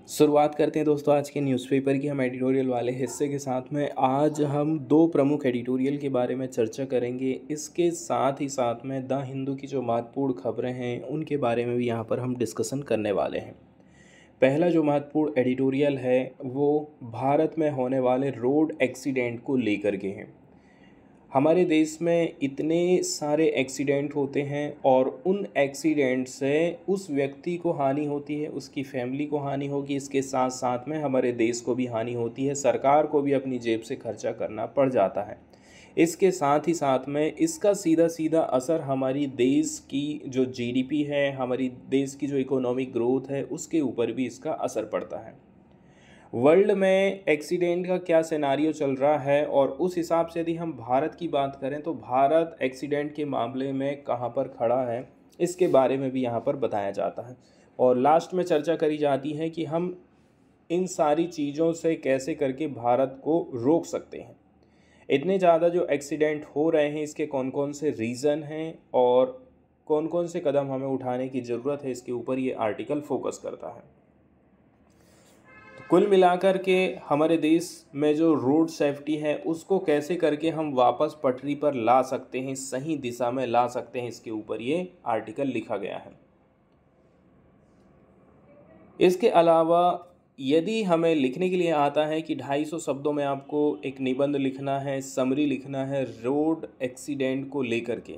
शुरुआत करते हैं दोस्तों आज के न्यूज़पेपर की हम एडिटोरियल वाले हिस्से के साथ में। आज हम दो प्रमुख एडिटोरियल के बारे में चर्चा करेंगे। इसके साथ ही साथ में द हिंदू की जो महत्वपूर्ण खबरें हैं उनके बारे में भी यहाँ पर हम डिस्कशन करने वाले हैं। पहला जो महत्वपूर्ण एडिटोरियल है वो भारत में होने वाले रोड एक्सीडेंट को लेकर के हैं। हमारे देश में इतने सारे एक्सीडेंट होते हैं और उन एक्सीडेंट से उस व्यक्ति को हानि होती है, उसकी फैमिली को हानि होगी, इसके साथ साथ में हमारे देश को भी हानि होती है, सरकार को भी अपनी जेब से खर्चा करना पड़ जाता है। इसके साथ ही साथ में इसका सीधा सीधा असर हमारी देश की जो जीडीपी है, हमारी देश की जो इकोनॉमिक ग्रोथ है उसके ऊपर भी इसका असर पड़ता है। वर्ल्ड में एक्सीडेंट का क्या सिनारियो चल रहा है और उस हिसाब से यदि हम भारत की बात करें तो भारत एक्सीडेंट के मामले में कहाँ पर खड़ा है, इसके बारे में भी यहाँ पर बताया जाता है। और लास्ट में चर्चा करी जाती है कि हम इन सारी चीज़ों से कैसे करके भारत को रोक सकते हैं। इतने ज़्यादा जो एक्सीडेंट हो रहे हैं इसके कौन कौन से रीज़न हैं और कौन कौन से कदम हमें उठाने की ज़रूरत है, इसके ऊपर ये आर्टिकल फोकस करता है। कुल मिलाकर के हमारे देश में जो रोड सेफ्टी है उसको कैसे करके हम वापस पटरी पर ला सकते हैं, सही दिशा में ला सकते हैं, इसके ऊपर ये आर्टिकल लिखा गया है। इसके अलावा यदि हमें लिखने के लिए आता है कि 250 शब्दों में आपको एक निबंध लिखना है, समरी लिखना है रोड एक्सीडेंट को लेकर के,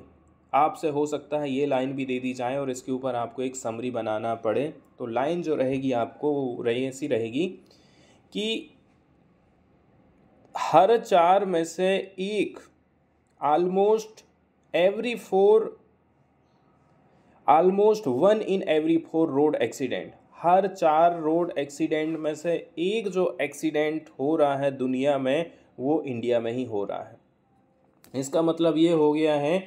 आपसे हो सकता है ये लाइन भी दे दी जाए और इसके ऊपर आपको एक समरी बनाना पड़े। तो लाइन जो रहेगी आपको वो ऐसी रहेगी कि हर 4 में से एक almost 1 in every 4 road accident, her 4 road accident में से एक जो एक्सीडेंट हो रहा है दुनिया में वो इंडिया में ही हो रहा है। इसका मतलब ये हो गया है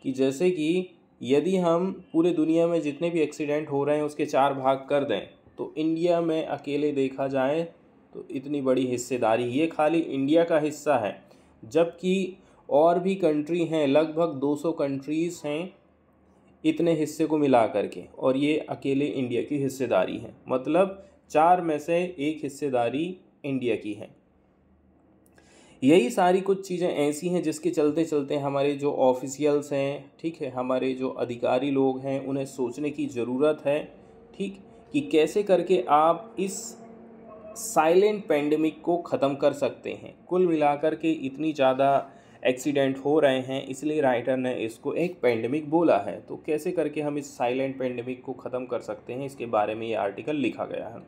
कि जैसे कि यदि हम पूरे दुनिया में जितने भी एक्सीडेंट हो रहे हैं उसके 4 भाग कर दें तो इंडिया में अकेले देखा जाए तो इतनी बड़ी हिस्सेदारी ये खाली इंडिया का हिस्सा है, जबकि और भी कंट्री हैं, लगभग 200 कंट्रीज़ हैं इतने हिस्से को मिला करके, और ये अकेले इंडिया की हिस्सेदारी है। मतलब 4 में से एक हिस्सेदारी इंडिया की है। यही सारी कुछ चीज़ें ऐसी हैं जिसके चलते चलते हमारे जो ऑफिशियल्स हैं, ठीक है, हमारे जो अधिकारी लोग हैं, उन्हें सोचने की ज़रूरत है, ठीक, कि कैसे करके आप इस साइलेंट पेंडेमिक को ख़त्म कर सकते हैं। कुल मिलाकर के इतनी ज़्यादा एक्सीडेंट हो रहे हैं इसलिए राइटर ने इसको एक पेंडेमिक बोला है। तो कैसे करके हम इस साइलेंट पेंडेमिक को ख़त्म कर सकते हैं, इसके बारे में ये आर्टिकल लिखा गया है।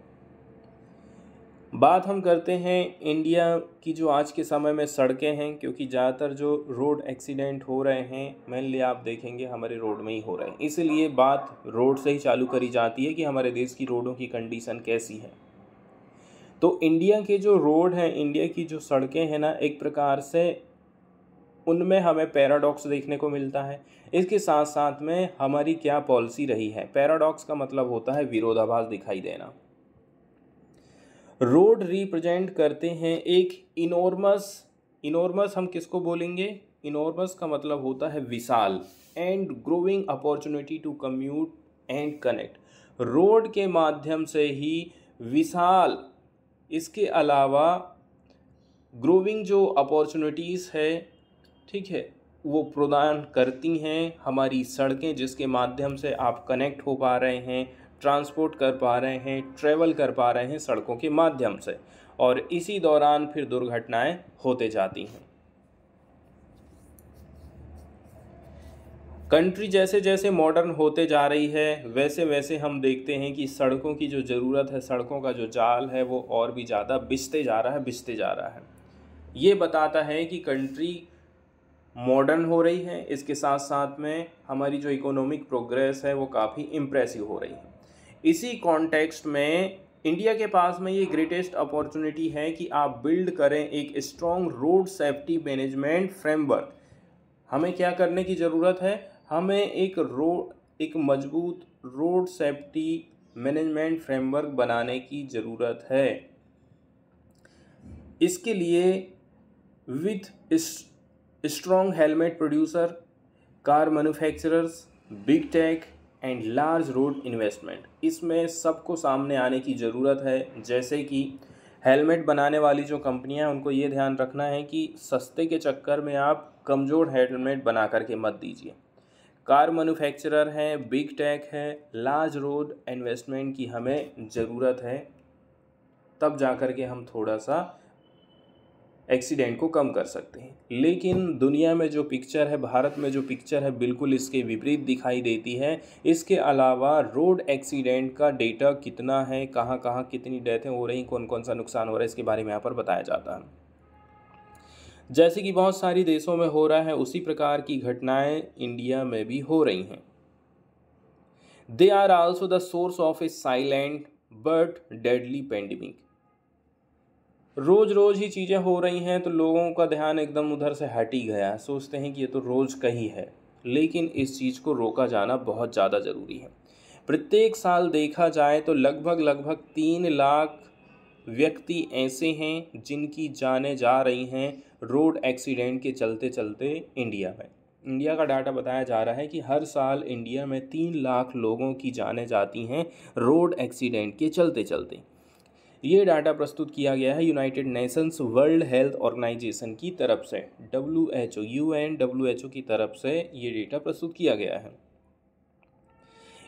बात हम करते हैं इंडिया की जो आज के समय में सड़कें हैं, क्योंकि ज़्यादातर जो रोड एक्सीडेंट हो रहे हैं मेनली आप देखेंगे हमारे रोड में ही हो रहे हैं, इसलिए बात रोड से ही चालू करी जाती है कि हमारे देश की रोडों की कंडीशन कैसी है। तो इंडिया के जो रोड हैं, इंडिया की जो सड़कें हैं ना, एक प्रकार से उनमें हमें पैराडॉक्स देखने को मिलता है। इसके साथ साथ में हमारी क्या पॉलिसी रही है। पैराडॉक्स का मतलब होता है विरोधाभास दिखाई देना। रोड रिप्रेजेंट करते हैं एक इनॉर्मस हम किसको बोलेंगे? इनॉर्मस का मतलब होता है विशाल, and growing opportunity to commute and connect. Road के माध्यम से ही विशाल, इसके अलावा ग्रोइंग जो अपॉर्चुनिटीज़ है, ठीक है, वो प्रदान करती हैं हमारी सड़कें, जिसके माध्यम से आप कनेक्ट हो पा रहे हैं, ट्रांसपोर्ट कर पा रहे हैं, ट्रैवल कर पा रहे हैं सड़कों के माध्यम से, और इसी दौरान फिर दुर्घटनाएं होते जाती हैं। कंट्री जैसे जैसे मॉडर्न होते जा रही है वैसे वैसे हम देखते हैं कि सड़कों की जो ज़रूरत है, सड़कों का जो जाल है वो और भी ज़्यादा बिछते जा रहा है। ये बताता है कि कंट्री मॉडर्न हो रही है, इसके साथ साथ में हमारी जो इकोनॉमिक प्रोग्रेस है वो काफ़ी इम्प्रेसिव हो रही है। इसी कॉन्टेक्स्ट में इंडिया के पास में ये ग्रेटेस्ट अपॉर्चुनिटी है कि आप बिल्ड करें एक strong road safety management framework. हमें क्या करने की ज़रूरत है? हमें एक मजबूत रोड सेफ्टी मैनेजमेंट फ्रेमवर्क बनाने की ज़रूरत है। इसके लिए with strong helmet producer, car manufacturers, big tech, and large road investment. इसमें सबको सामने आने की ज़रूरत है। जैसे कि हेलमेट बनाने वाली जो कंपनियां हैं उनको ये ध्यान रखना है कि सस्ते के चक्कर में आप कमज़ोर हेलमेट बना करके मत दीजिए। कार मैन्युफैक्चरर हैं, बिग टेक है, लार्ज रोड इन्वेस्टमेंट की हमें ज़रूरत है, तब जा कर के हम थोड़ा सा एक्सीडेंट को कम कर सकते हैं। लेकिन दुनिया में जो पिक्चर है, भारत में जो पिक्चर है, बिल्कुल इसके विपरीत दिखाई देती है। इसके अलावा रोड एक्सीडेंट का डेटा कितना है, कहाँ कहाँ कितनी डेथें हो रही, कौन कौन सा नुकसान हो रहा है, इसके बारे में यहाँ पर बताया जाता है। जैसे कि बहुत सारी देशों में हो रहा है, उसी प्रकार की घटनाएं इंडिया में भी हो रही हैं। They are also the source of a silent but deadly pandemic. रोज रोज ही चीज़ें हो रही हैं तो लोगों का ध्यान एकदम उधर से हट ही गया है, सोचते हैं कि ये तो रोज़ का ही है। लेकिन इस चीज़ को रोका जाना बहुत ज़्यादा ज़रूरी है। प्रत्येक साल देखा जाए तो लगभग 3 लाख व्यक्ति ऐसे हैं जिनकी जानें जा रही हैं रोड एक्सीडेंट के चलते चलते इंडिया में। इंडिया का डाटा बताया जा रहा है कि हर साल इंडिया में 3 लाख लोगों की जानें जाती हैं रोड एक्सीडेंट के चलते चलते। ये डाटा प्रस्तुत किया गया है United Nations World Health Organization की तरफ से, WHO की तरफ से ये डेटा प्रस्तुत किया गया है।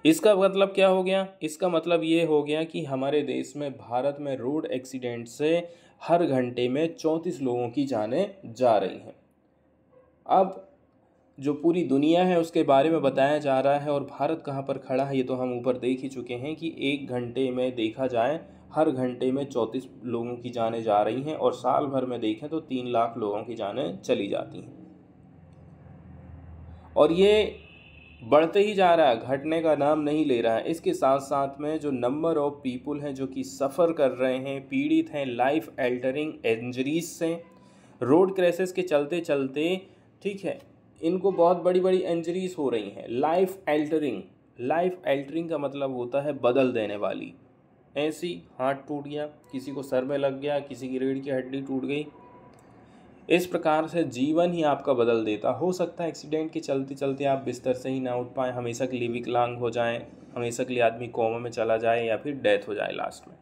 इसका मतलब क्या हो गया? इसका मतलब ये हो गया कि हमारे देश में, भारत में रोड एक्सीडेंट से हर घंटे में 34 लोगों की जानें जा रही हैं। अब जो पूरी दुनिया है उसके बारे में बताया जा रहा है और भारत कहाँ पर खड़ा है ये तो हम ऊपर देख ही चुके हैं कि 1 घंटे में देखा जाए हर घंटे में 34 लोगों की जानें जा रही हैं और साल भर में देखें तो 3 लाख लोगों की जानें चली जाती हैं। और ये बढ़ते ही जा रहा है, घटने का नाम नहीं ले रहा है। इसके साथ साथ में जो नंबर ऑफ पीपुल हैं जो कि सफ़र कर रहे हैं, पीड़ित हैं लाइफ एल्टरिंग इंजरीज से, रोड क्रैशेस के चलते चलते, ठीक है, इनको बहुत बड़ी बड़ी इंजरीज हो रही हैं। लाइफ एल्टरिंग का मतलब होता है बदल देने वाली। ऐसी हाथ टूट गया, किसी को सर में लग गया, किसी की रीढ़ की हड्डी टूट गई, इस प्रकार से जीवन ही आपका बदल देता। हो सकता है एक्सीडेंट के चलते चलते आप बिस्तर से ही ना उठ पाएँ, हमेशा के लिए विकलांग हो जाएं, हमेशा के लिए आदमी कोमा में चला जाए या फिर डेथ हो जाए लास्ट में।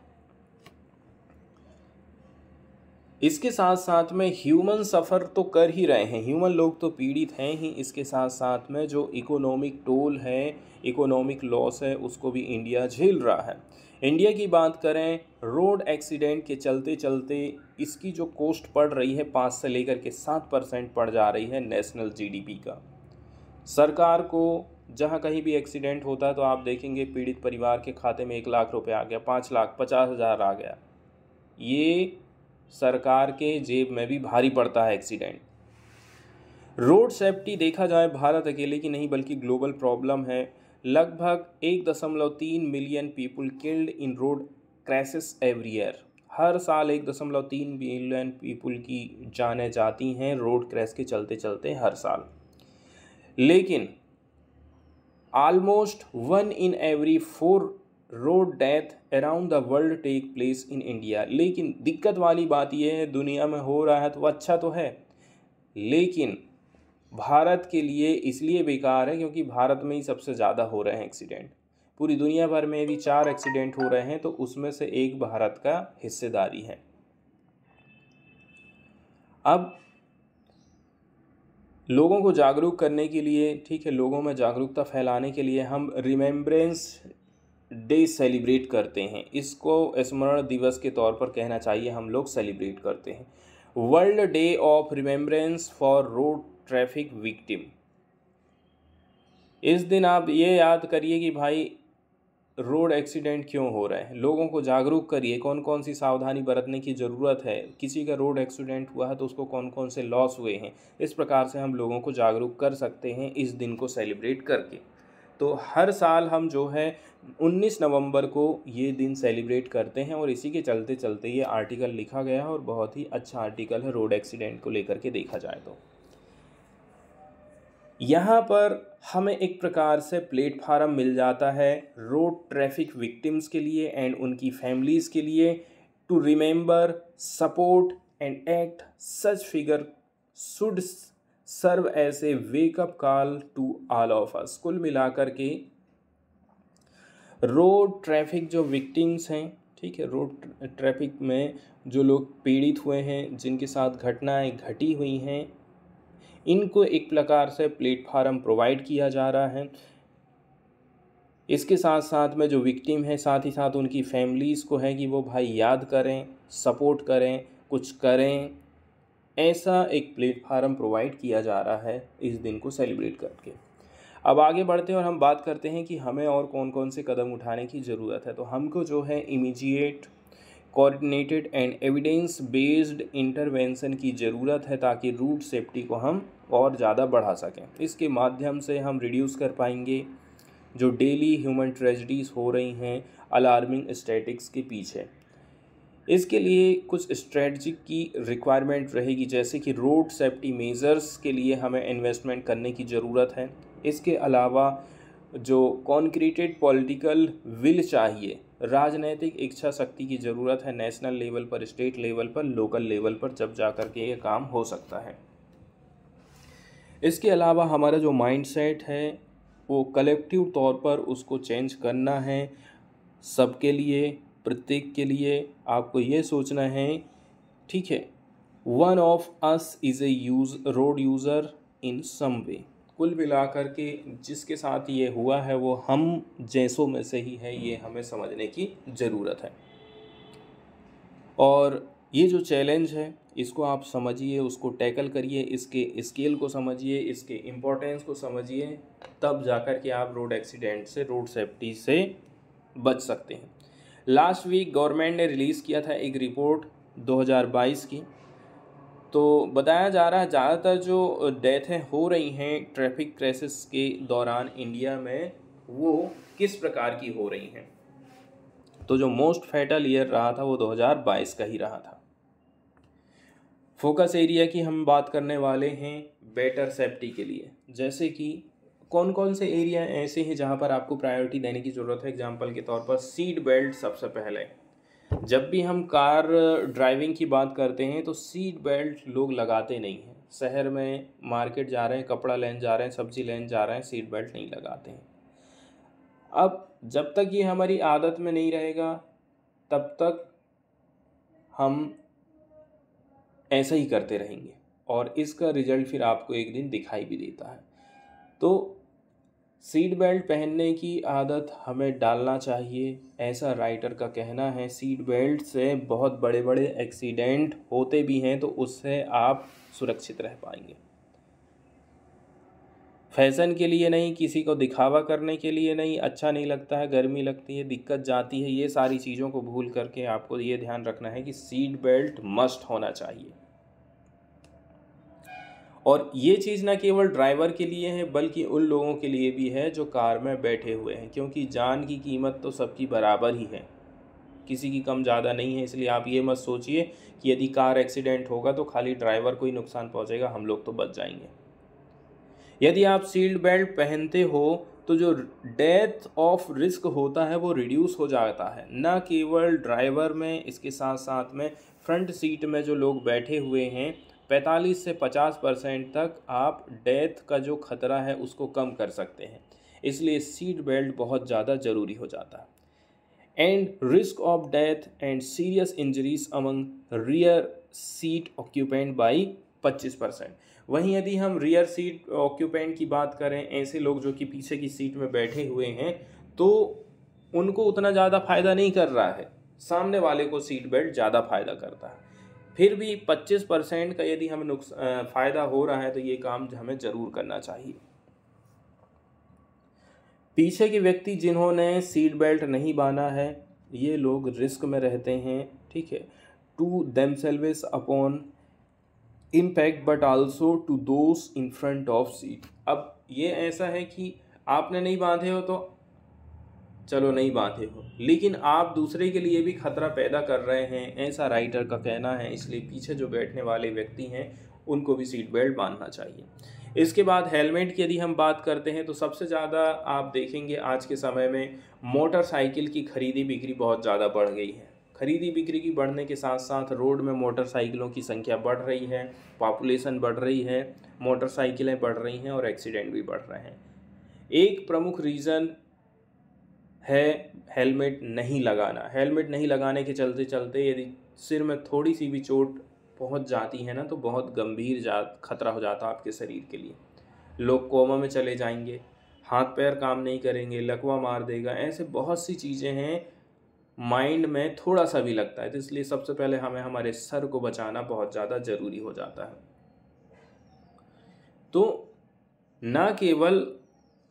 इसके साथ साथ में ह्यूमन सफ़र तो कर ही रहे हैं, ह्यूमन लोग तो पीड़ित हैं ही। इसके साथ साथ में जो इकोनॉमिक टोल है, इकोनॉमिक लॉस है, उसको भी इंडिया झेल रहा है। इंडिया की बात करें, रोड एक्सीडेंट के चलते चलते इसकी जो कॉस्ट पड़ रही है 5 से लेकर के 7% पड़ जा रही है नेशनल GDP का। सरकार को जहाँ कहीं भी एक्सीडेंट होता है तो आप देखेंगे पीड़ित परिवार के खाते में 1 लाख रुपए आ गया, 5 लाख, 50,000 आ गया। ये सरकार के जेब में भी भारी पड़ता है एक्सीडेंट। रोड सेफ्टी देखा जाए भारत अकेले की नहीं बल्कि ग्लोबल प्रॉब्लम है। लगभग 1.3 million people killed in road crashes every year. हर साल 1.3 मिलियन पीपल की जानें जाती हैं रोड क्रैश के चलते चलते हर साल। लेकिन almost 1 in every 4 road death around the world take place in India. लेकिन दिक्कत वाली बात यह है, दुनिया में हो रहा है तो अच्छा तो है, लेकिन भारत के लिए इसलिए बेकार है क्योंकि भारत में ही सबसे ज़्यादा हो रहे हैं एक्सीडेंट। पूरी दुनिया भर में यदि 4 एक्सीडेंट हो रहे हैं तो उसमें से एक भारत का हिस्सेदारी है। अब लोगों को जागरूक करने के लिए, ठीक है, लोगों में जागरूकता फैलाने के लिए हम रिमेम्बरेंस डे सेलिब्रेट करते हैं। इसको स्मरण दिवस के तौर पर कहना चाहिए, हम लोग सेलिब्रेट करते हैं। World day of remembrance for road traffic victim. इस दिन आप ये याद करिए कि भाई रोड एक्सीडेंट क्यों हो रहे हैं, लोगों को जागरूक करिए कौन कौन सी सावधानी बरतने की ज़रूरत है, किसी का रोड एक्सीडेंट हुआ है तो उसको कौन कौन से लॉस हुए हैं। इस प्रकार से हम लोगों को जागरूक कर सकते हैं इस दिन को सेलिब्रेट करके। तो हर साल हम जो है 19 नवंबर को ये दिन सेलिब्रेट करते हैं और इसी के चलते चलते ये आर्टिकल लिखा गया है और बहुत ही अच्छा आर्टिकल है रोड एक्सीडेंट को लेकर के देखा जाए तो। यहाँ पर हमें एक प्रकार से प्लेटफार्म मिल जाता है रोड ट्रैफिक विक्टिम्स के लिए एंड उनकी फैमिलीज़ के लिए, to remember, support and act such figure should serve as a wake up call to all of us. कुल मिलाकर के रोड ट्रैफिक जो विक्टिम्स हैं, ठीक है, रोड ट्रैफिक में जो लोग पीड़ित हुए हैं, जिनके साथ घटनाएं घटी हुई हैं, इनको एक प्रकार से प्लेटफार्म प्रोवाइड किया जा रहा है। इसके साथ साथ में जो विक्टिम है, साथ ही साथ उनकी फैमिलीज़ को है कि वो भाई याद करें, सपोर्ट करें, कुछ करें, ऐसा एक प्लेटफार्म प्रोवाइड किया जा रहा है इस दिन को सेलिब्रेट करके। अब आगे बढ़ते हैं और हम बात करते हैं कि हमें और कौन कौन से कदम उठाने की ज़रूरत है। तो हमको जो है immediate, coordinated and evidence based intervention की ज़रूरत है, ताकि रूट सेफ्टी को हम और ज़्यादा बढ़ा सकें। इसके माध्यम से हम रिड्यूस कर पाएंगे जो डेली ह्यूमन ट्रेजेडीज़ हो रही हैं अलार्मिंग स्टैटिक्स के पीछे। इसके लिए कुछ स्ट्रेटजी की रिक्वायरमेंट रहेगी, जैसे कि रोड सेफ्टी मेजर्स के लिए हमें इन्वेस्टमेंट करने की ज़रूरत है। इसके अलावा जो कॉन्क्रीटेड पॉलिटिकल विल चाहिए, राजनीतिक इच्छा शक्ति की ज़रूरत है, नेशनल लेवल पर, स्टेट लेवल पर, लोकल लेवल पर, जब जा कर के ये काम हो सकता है। इसके अलावा हमारा जो माइंडसेट है वो कलेक्टिव तौर पर उसको चेंज करना है। सबके लिए, प्रत्येक के लिए आपको ये सोचना है, ठीक है, one of us is a road user in some way. कुल मिलाकर के जिसके साथ ये हुआ है वो हम जैसों में से ही है, ये हमें समझने की ज़रूरत है। और ये जो चैलेंज है इसको आप समझिए, उसको टैकल करिए, इसके स्केल को समझिए, इसके इम्पोर्टेंस को समझिए, तब जाकर के आप रोड एक्सीडेंट से, रोड सेफ्टी से बच सकते हैं। लास्ट वीक गवर्नमेंट ने रिलीज़ किया था एक रिपोर्ट 2022 की। तो बताया जा रहा है ज़्यादातर जो डेथें हो रही हैं ट्रैफिक क्रैशेस के दौरान इंडिया में, वो किस प्रकार की हो रही हैं। तो जो मोस्ट फैटल ईयर रहा था वो 2022 का ही रहा था। फोकस एरिया की हम बात करने वाले हैं बेटर सेफ्टी के लिए, जैसे कि कौन कौन से एरिया ऐसे हैं जहाँ पर आपको प्रायोरिटी देने की ज़रूरत है। एग्जांपल के तौर पर सीट बेल्ट सबसे पहले। जब भी हम कार ड्राइविंग की बात करते हैं तो सीट बेल्ट लोग लगाते नहीं हैं। शहर में मार्केट जा रहे हैं, कपड़ा लेने जा रहे हैं, सब्जी लेने जा रहे हैं, सीट बेल्ट नहीं लगाते हैं। अब जब तक ये हमारी आदत में नहीं रहेगा तब तक हम ऐसा ही करते रहेंगे और इसका रिजल्ट फिर आपको एक दिन दिखाई भी देता है। तो सीट बेल्ट पहनने की आदत हमें डालना चाहिए, ऐसा राइटर का कहना है। सीट बेल्ट से बहुत बड़े बड़े एक्सीडेंट होते भी हैं तो उससे आप सुरक्षित रह पाएंगे। फैशन के लिए नहीं, किसी को दिखावा करने के लिए नहीं, अच्छा नहीं लगता है, गर्मी लगती है, दिक्कत जाती है, ये सारी चीज़ों को भूल करके आपको ये ध्यान रखना है कि सीट बेल्ट मस्ट होना चाहिए। और ये चीज़ ना केवल ड्राइवर के लिए है बल्कि उन लोगों के लिए भी है जो कार में बैठे हुए हैं, क्योंकि जान की कीमत तो सबकी बराबर ही है, किसी की कम ज़्यादा नहीं है। इसलिए आप ये मत सोचिए कि यदि कार एक्सीडेंट होगा तो खाली ड्राइवर को ही नुकसान पहुंचेगा, हम लोग तो बच जाएंगे। यदि आप सीट बेल्ट पहनते हो तो जो डेथ ऑफ रिस्क होता है वो रिड्यूस हो जाता है, न केवल ड्राइवर में, इसके साथ साथ में फ्रंट सीट में जो लोग बैठे हुए हैं 45 से 50% तक आप डेथ का जो खतरा है उसको कम कर सकते हैं। इसलिए सीट बेल्ट बहुत ज़्यादा ज़रूरी हो जाता है। And risk of death and serious injuries among rear seat occupant by 25%। वहीं यदि हम रियर सीट ऑक्यूपेंट की बात करें, ऐसे लोग जो कि पीछे की सीट में बैठे हुए हैं, तो उनको उतना ज़्यादा फ़ायदा नहीं कर रहा है, सामने वाले को सीट बेल्ट ज़्यादा फ़ायदा करता है। फिर भी 25% का यदि हमें फ़ायदा हो रहा है तो ये काम हमें ज़रूर करना चाहिए। पीछे के व्यक्ति जिन्होंने सीट बेल्ट नहीं बांधा है, ये लोग रिस्क में रहते हैं, ठीक है, to themselves upon impact but also to those in front of seat. अब ये ऐसा है कि आपने नहीं बांधे हो तो चलो नहीं बांधे हो, लेकिन आप दूसरे के लिए भी खतरा पैदा कर रहे हैं, ऐसा राइटर का कहना है। इसलिए पीछे जो बैठने वाले व्यक्ति हैं उनको भी सीट बेल्ट बांधना चाहिए। इसके बाद हेलमेट की यदि हम बात करते हैं तो सबसे ज़्यादा आप देखेंगे आज के समय में मोटरसाइकिल की खरीदी बिक्री बहुत ज़्यादा बढ़ गई है। खरीदी बिक्री की बढ़ने के साथ साथ रोड में मोटरसाइकिलों की संख्या बढ़ रही है, पॉपुलेशन बढ़ रही है, मोटरसाइकिलें बढ़ रही हैं और एक्सीडेंट भी बढ़ रहे हैं। एक प्रमुख रीज़न है हेलमेट नहीं लगाना। हेलमेट नहीं लगाने के चलते चलते यदि सिर में थोड़ी सी भी चोट पहुंच जाती है ना, तो बहुत गंभीर खतरा हो जाता है आपके शरीर के लिए। लोग कोमा में चले जाएंगे, हाथ पैर काम नहीं करेंगे, लकवा मार देगा, ऐसे बहुत सी चीज़ें हैं। माइंड में थोड़ा सा भी लगता है, तो इसलिए सबसे पहले हमें हमारे सर को बचाना बहुत ज़्यादा ज़रूरी हो जाता है। तो ना केवल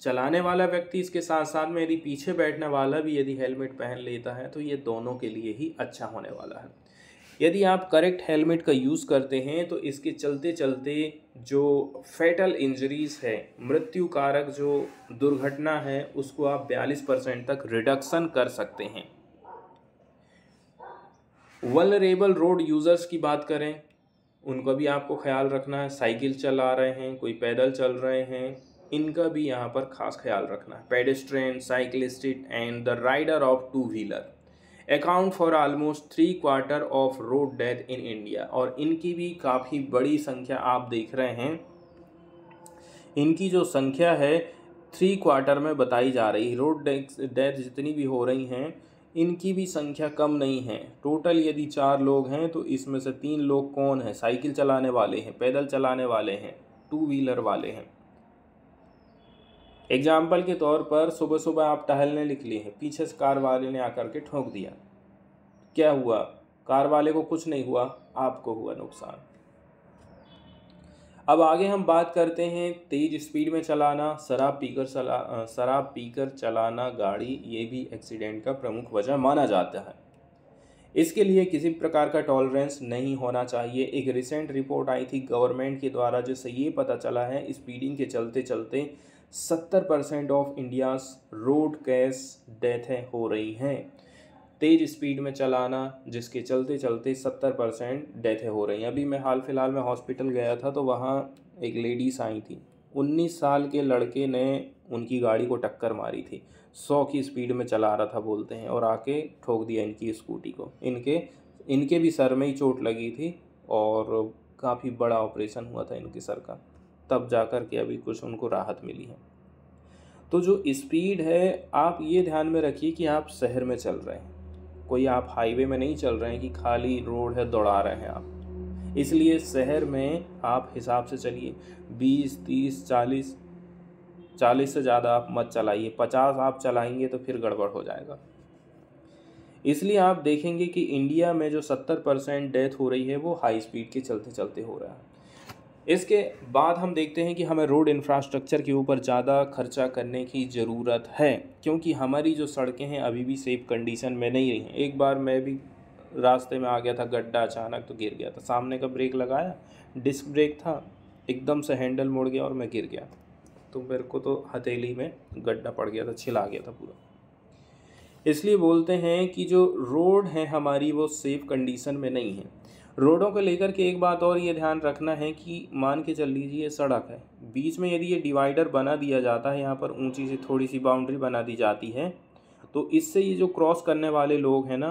चलाने वाला व्यक्ति, इसके साथ साथ में यदि पीछे बैठने वाला भी यदि हेलमेट पहन लेता है तो ये दोनों के लिए ही अच्छा होने वाला है। यदि आप करेक्ट हेलमेट का यूज़ करते हैं तो इसके चलते चलते जो फैटल इंजरीज है, मृत्यु कारक जो दुर्घटना है, उसको आप 42% तक रिडक्शन कर सकते हैं। वल्नरेबल रोड यूज़र्स की बात करें, उनका भी आपको ख्याल रखना है। साइकिल चला रहे हैं, कोई पैदल चल रहे हैं, इनका भी यहाँ पर खास ख्याल रखना है। Pedestrian, cyclist and the rider of two wheeler account for almost 3/4 of road death in India. और इनकी भी काफ़ी बड़ी संख्या आप देख रहे हैं। इनकी जो संख्या है 3/4 में बताई जा रही है। रोड डेथ जितनी भी हो रही हैं, इनकी भी संख्या कम नहीं है। टोटल यदि 4 लोग हैं तो इसमें से 3 लोग कौन हैं? साइकिल चलाने वाले हैं, पैदल चलाने वाले हैं, टू व्हीलर वाले हैं। एग्जाम्पल के तौर पर सुबह सुबह आप टहलने निकले हैं, पीछे से कार वाले ने आकर के ठोक दिया, क्या हुआ? कार वाले को कुछ नहीं हुआ, आपको हुआ नुकसान। अब आगे हम बात करते हैं तेज स्पीड में चलाना, शराब पीकर चलाना गाड़ी, ये भी एक्सीडेंट का प्रमुख वजह माना जाता है। इसके लिए किसी प्रकार का टॉलरेंस नहीं होना चाहिए। एक रिसेंट रिपोर्ट आई थी गवर्नमेंट के द्वारा, जिससे ये पता चला है स्पीडिंग के चलते चलते 70% ऑफ इंडियाज रोड केस डेथें हो रही हैं। तेज़ स्पीड में चलाना जिसके चलते चलते 70% डेथें हो रही हैं। अभी मैं हाल फिलहाल में हॉस्पिटल गया था तो वहाँ एक लेडीज़ आई थी, 19 साल के लड़के ने उनकी गाड़ी को टक्कर मारी थी, 100 की स्पीड में चला रहा था बोलते हैं, और आके ठोक दिया इनकी स्कूटी को। इनके भी सर में ही चोट लगी थी और काफ़ी बड़ा ऑपरेशन हुआ था इनके सर का, तब जाकर के अभी कुछ उनको राहत मिली है। तो जो स्पीड है, आप ये ध्यान में रखिए कि आप शहर में चल रहे हैं, कोई आप हाईवे में नहीं चल रहे हैं कि खाली रोड है दौड़ा रहे हैं आप। इसलिए शहर में आप हिसाब से चलिए, 20, 30, 40 से ज़्यादा आप मत चलाइए। 50 आप चलाएंगे तो फिर गड़बड़ हो जाएगा। इसलिए आप देखेंगे कि इंडिया में जो 70% डेथ हो रही है वो हाई स्पीड के चलते चलते हो रहा है। इसके बाद हम देखते हैं कि हमें रोड इंफ्रास्ट्रक्चर के ऊपर ज़्यादा खर्चा करने की ज़रूरत है, क्योंकि हमारी जो सड़कें हैं अभी भी सेफ कंडीशन में नहीं रही हैं। एक बार मैं भी रास्ते में आ गया था, गड्ढा अचानक तो गिर गया था, सामने का ब्रेक लगाया, डिस्क ब्रेक था, एकदम से हैंडल मुड़ गया और मैं गिर गया, तो मेरे को तो हथेली में गड्ढा पड़ गया था, छिला गया था पूरा। इसलिए बोलते हैं कि जो रोड है हमारी वो सेफ कंडीशन में नहीं है। रोडों को लेकर के एक बात और ये ध्यान रखना है कि मान के चल लीजिए सड़क है, बीच में यदि ये डिवाइडर बना दिया जाता है, यहाँ पर ऊंची सी थोड़ी सी बाउंड्री बना दी जाती है, तो इससे ये जो क्रॉस करने वाले लोग हैं ना,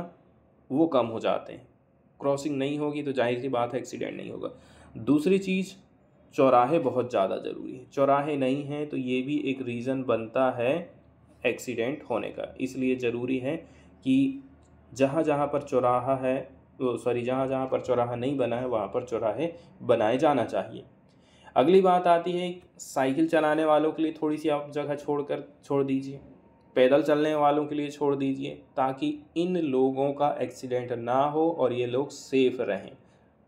वो कम हो जाते हैं। क्रॉसिंग नहीं होगी तो जाहिर सी बात है एक्सीडेंट नहीं होगा। दूसरी चीज़, चौराहे बहुत ज़्यादा ज़रूरी है। चौराहे नहीं हैं तो ये भी एक रीज़न बनता है एक्सीडेंट होने का। इसलिए ज़रूरी है कि जहाँ जहाँ पर चौराहा है, जहाँ जहाँ पर चौराहा नहीं बना है वहाँ पर चौराहे बनाए जाना चाहिए। अगली बात आती है, साइकिल चलाने वालों के लिए थोड़ी सी आप जगह छोड़ दीजिए, पैदल चलने वालों के लिए छोड़ दीजिए, ताकि इन लोगों का एक्सीडेंट ना हो और ये लोग सेफ रहें।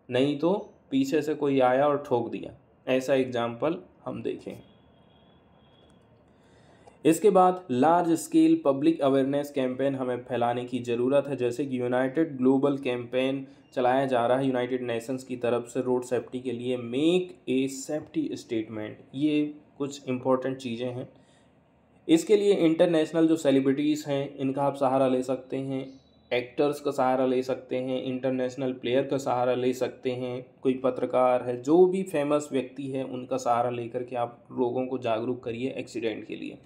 नहीं तो पीछे से कोई आया और ठोक दिया, ऐसा एग्जाम्पल हम देखें। इसके बाद large scale public awareness campaign हमें फैलाने की ज़रूरत है, जैसे कि यूनाइटेड ग्लोबल कैंपेन चलाया जा रहा है यूनाइटेड नेशंस की तरफ से रोड सेफ्टी के लिए, मेक ए सेफ्टी स्टेटमेंट। ये कुछ इम्पोर्टेंट चीज़ें हैं। इसके लिए इंटरनेशनल जो सेलिब्रिटीज़ हैं इनका आप सहारा ले सकते हैं, एक्टर्स का सहारा ले सकते हैं, इंटरनेशनल प्लेयर का सहारा ले सकते हैं, कोई पत्रकार है, जो भी फेमस व्यक्ति है उनका सहारा लेकर के आप लोगों को जागरूक करिए एक्सीडेंट के लिए।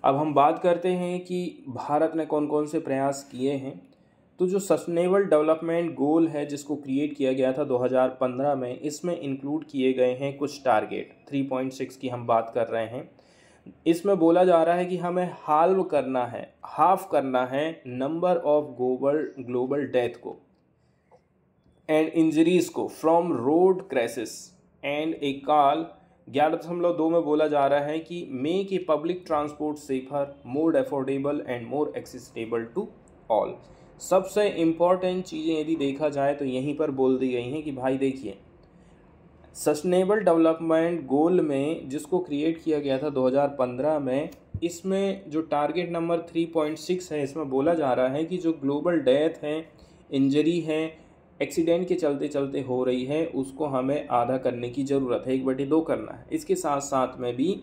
अब हम बात करते हैं कि भारत ने कौन कौन से प्रयास किए हैं। तो जो सस्टेनेबल डेवलपमेंट गोल है जिसको क्रिएट किया गया था 2015 में, इसमें इंक्लूड किए गए हैं कुछ टारगेट। 3.6 की हम बात कर रहे हैं। इसमें बोला जा रहा है कि हमें हाफ करना है नंबर ऑफ ग्लोबल डेथ को एंड इंजरीज को from road crashes and a call 11.2 में बोला जा रहा है कि make a public transport safer, more affordable and more accessible to all. सबसे इम्पॉर्टेंट चीज़ें यदि देखा जाए तो यहीं पर बोल दी गई हैं कि भाई देखिए, सस्टेनेबल डेवलपमेंट गोल में जिसको क्रिएट किया गया था 2015 में, इसमें जो टारगेट नंबर 3.6 है, इसमें बोला जा रहा है कि जो ग्लोबल डेथ है, इंजरी है, एक्सीडेंट के चलते चलते हो रही है, उसको हमें आधा करने की ज़रूरत है, 1/2 करना है। इसके साथ साथ में भी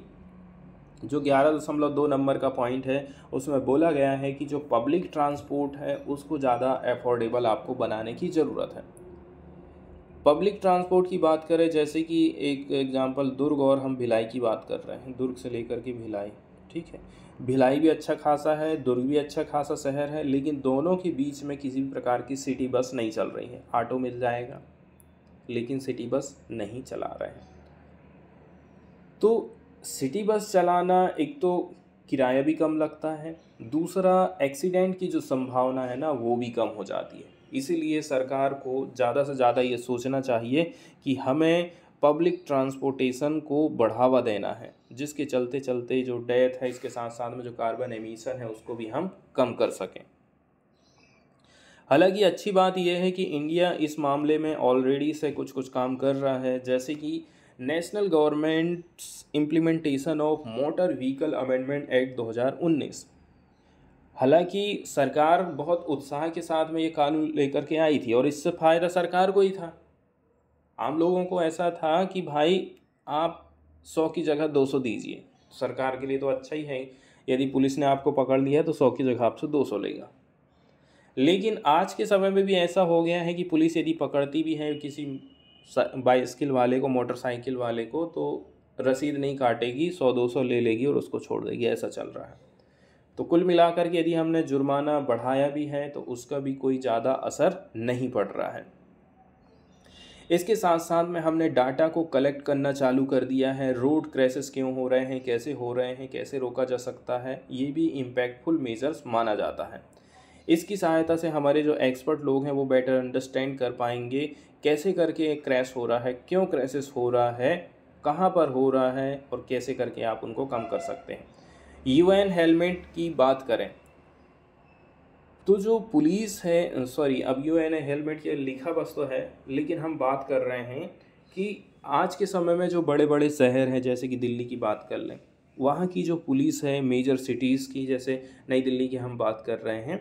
जो 11.2 नंबर का पॉइंट है उसमें बोला गया है कि जो पब्लिक ट्रांसपोर्ट है उसको ज़्यादा अफोर्डेबल आपको बनाने की ज़रूरत है। पब्लिक ट्रांसपोर्ट की बात करें, जैसे कि एक एग्जांपल दुर्ग और हम भिलाई की बात कर रहे हैं, दुर्ग से लेकर के भिलाई, ठीक है। भिलाई भी अच्छा खासा है, दुर्ग भी अच्छा खासा शहर है, लेकिन दोनों के बीच में किसी भी प्रकार की सिटी बस नहीं चल रही है। ऑटो मिल जाएगा लेकिन सिटी बस नहीं चला रहे हैं। तो सिटी बस चलाना, एक तो किराया भी कम लगता है, दूसरा एक्सीडेंट की जो संभावना है ना वो भी कम हो जाती है। इसीलिए सरकार को ज़्यादा से ज़्यादा ये सोचना चाहिए कि हमें पब्लिक ट्रांसपोर्टेशन को बढ़ावा देना है, जिसके चलते चलते जो डेथ है, इसके साथ साथ में जो कार्बन एमिशन है उसको भी हम कम कर सकें। हालांकि अच्छी बात यह है कि इंडिया इस मामले में ऑलरेडी से कुछ काम कर रहा है, जैसे कि national government implementation of motor vehicle amendment act 2019। हालांकि सरकार बहुत उत्साह के साथ में ये कानून लेकर के आई थी और इससे फ़ायदा सरकार को ही था। आम लोगों को ऐसा था कि भाई आप 100 की जगह 200 दीजिए, सरकार के लिए तो अच्छा ही है। यदि पुलिस ने आपको पकड़ लिया तो 100 की जगह आपसे 200 लेगा। लेकिन आज के समय में भी ऐसा हो गया है कि पुलिस यदि पकड़ती भी है किसी बाइसिकल वाले को, मोटरसाइकिल वाले को, तो रसीद नहीं काटेगी, 100-200 ले लेगी और उसको छोड़ देगी। ऐसा चल रहा है। तो कुल मिलाकर के यदि हमने जुर्माना बढ़ाया भी है तो उसका भी कोई ज़्यादा असर नहीं पड़ रहा है। इसके साथ साथ में हमने डाटा को कलेक्ट करना चालू कर दिया है। रोड क्रैशेस क्यों हो रहे हैं, कैसे हो रहे हैं, कैसे रोका जा सकता है, ये भी इम्पैक्टफुल मेजर्स माना जाता है। इसकी सहायता से हमारे जो एक्सपर्ट लोग हैं वो बेटर अंडरस्टैंड कर पाएंगे कैसे करके क्रैश हो रहा है, क्यों क्रैशेस हो रहा है, कहाँ पर हो रहा है और कैसे करके आप उनको कम कर सकते हैं। यूएन हेलमेट की बात करें तो जो पुलिस है, सॉरी, अब यूएन हेलमेट के लिखा बस तो है, लेकिन हम बात कर रहे हैं कि आज के समय में जो बड़े बड़े शहर हैं, जैसे कि दिल्ली की बात कर लें, वहाँ की जो पुलिस है मेजर सिटीज़ की, जैसे नई दिल्ली की हम बात कर रहे हैं,